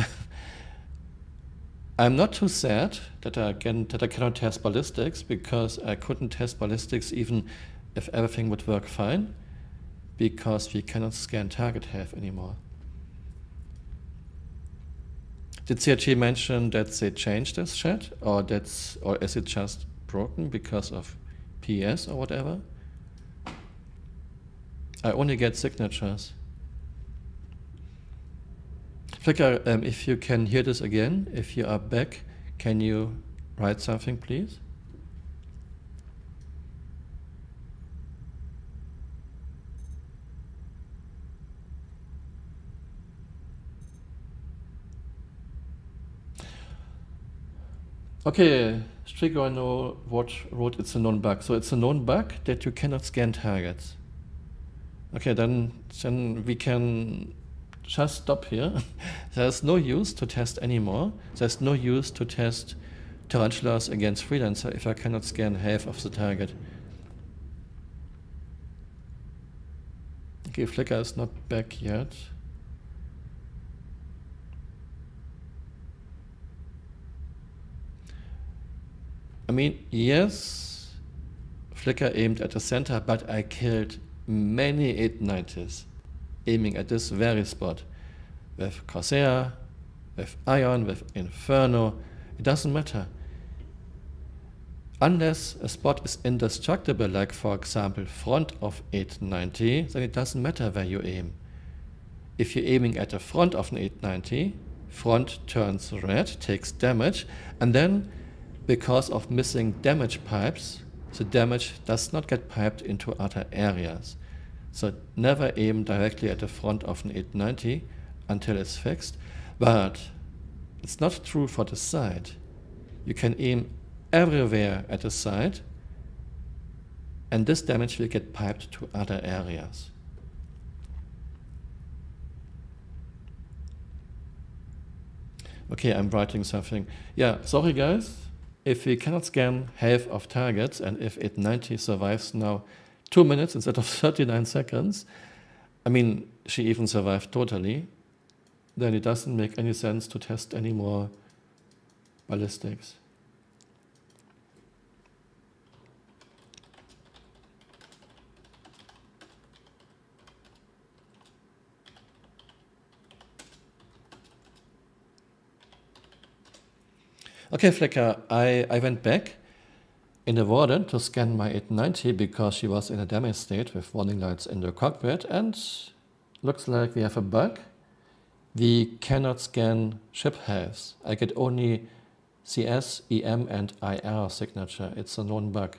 I'm not too sad that I cannot test ballistics, because I couldn't test ballistics even if everything would work fine, because we cannot scan target half anymore. Did CHG mention that they changed this, chat, or is it just broken because of PS or whatever? I only get signatures. Flicker, if you can hear this again, if you are back, can you write something, please? Okay, Strigo, I know what wrote it's a known bug. So it's a known bug that you cannot scan targets. Okay, then we can just stop here. There's no use to test anymore. There's no use to test tarantulas against freelancer if I cannot scan half of the target. Okay, Flicker is not back yet. I mean, yes, Flicker aimed at the center, but I killed many 890s aiming at this very spot. With Corsair, with Ion, with Inferno, it doesn't matter. Unless a spot is indestructible, like for example front of 890, then it doesn't matter where you aim. If you're aiming at the front of an 890, front turns red, takes damage, and then because of missing damage pipes, the damage does not get piped into other areas. So never aim directly at the front of an 890 until it's fixed. But it's not true for the side. You can aim everywhere at the side, and this damage will get piped to other areas. Okay, I'm writing something. Yeah, sorry guys. If we cannot scan half of targets, and if 890 survives now 2 minutes instead of 39 seconds, I mean, she even survived totally, then it doesn't make any sense to test any more ballistics. Okay, Flicker, I went back in the warden to scan my 890 because she was in a damaged state with warning lights in the cockpit, and looks like we have a bug. We cannot scan ship health. I get only CS, EM, and IR signature. It's a known bug.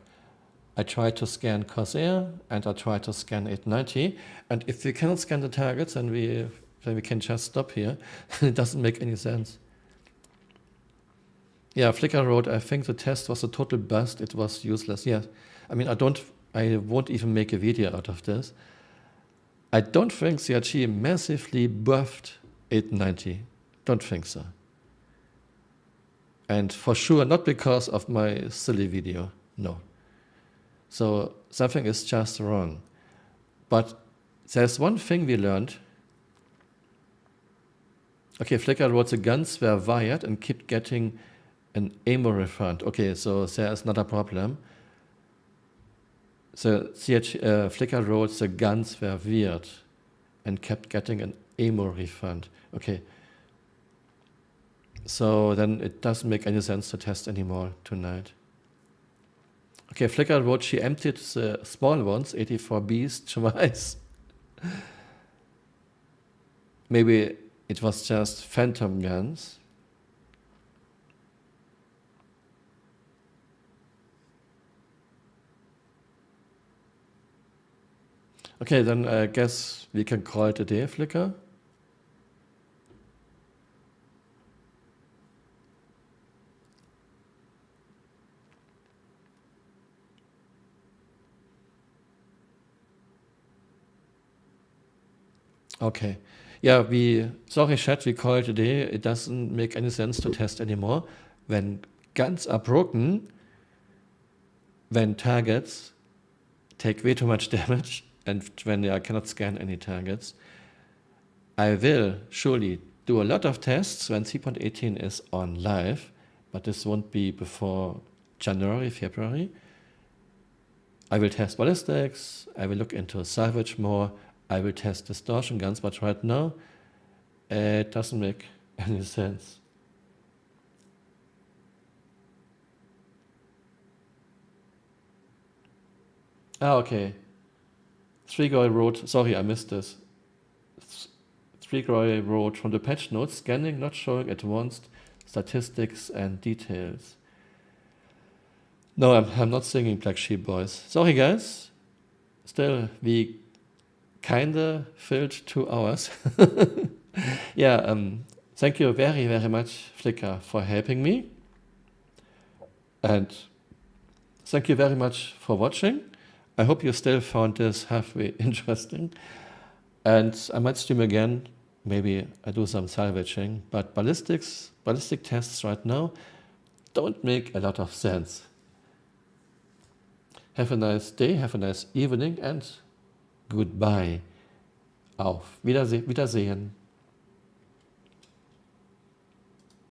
I tried to scan Corsair and I tried to scan 890, and if we cannot scan the targets, then we can just stop here. It doesn't make any sense. Yeah, Flickr wrote, I think the test was a total bust. It was useless. Yeah, I mean, I won't even make a video out of this. I don't think CRG massively buffed 890. Don't think so. And for sure, not because of my silly video. No. So something is just wrong. But there's one thing we learned. Okay, Flickr wrote the guns were wired and kept getting an ammo refund. Okay, so there's not a problem. So Flickr wrote the guns were weird and kept getting an ammo refund. Okay. So then it doesn't make any sense to test anymore tonight. Okay, Flickr wrote she emptied the small ones, 84Bs, twice. Maybe it was just phantom guns. Okay, then I guess we can call it a day, Flickr. Okay. Yeah, sorry chat, we call it a day. It doesn't make any sense to test anymore. When guns are broken, when targets take way too much damage, and when I cannot scan any targets, I will surely do a lot of tests when 3.18 is on live, but this won't be before January, February. I will test ballistics, I will look into salvage more, I will test distortion guns, but right now it doesn't make any sense. Okay. Threegoy wrote, sorry, I missed this. Threegoy wrote from the patch notes, scanning not showing advanced statistics and details. No, I'm not singing Black Sheep Boys. Sorry, guys. Still, we kinda filled 2 hours. Yeah, thank you very, very much, Flickr, for helping me. And thank you very much for watching. I hope you still found this halfway interesting. And I might stream again. Maybe I do some salvaging. But ballistic tests right now don't make a lot of sense. Have a nice day, have a nice evening, and goodbye. Auf Wiedersehen.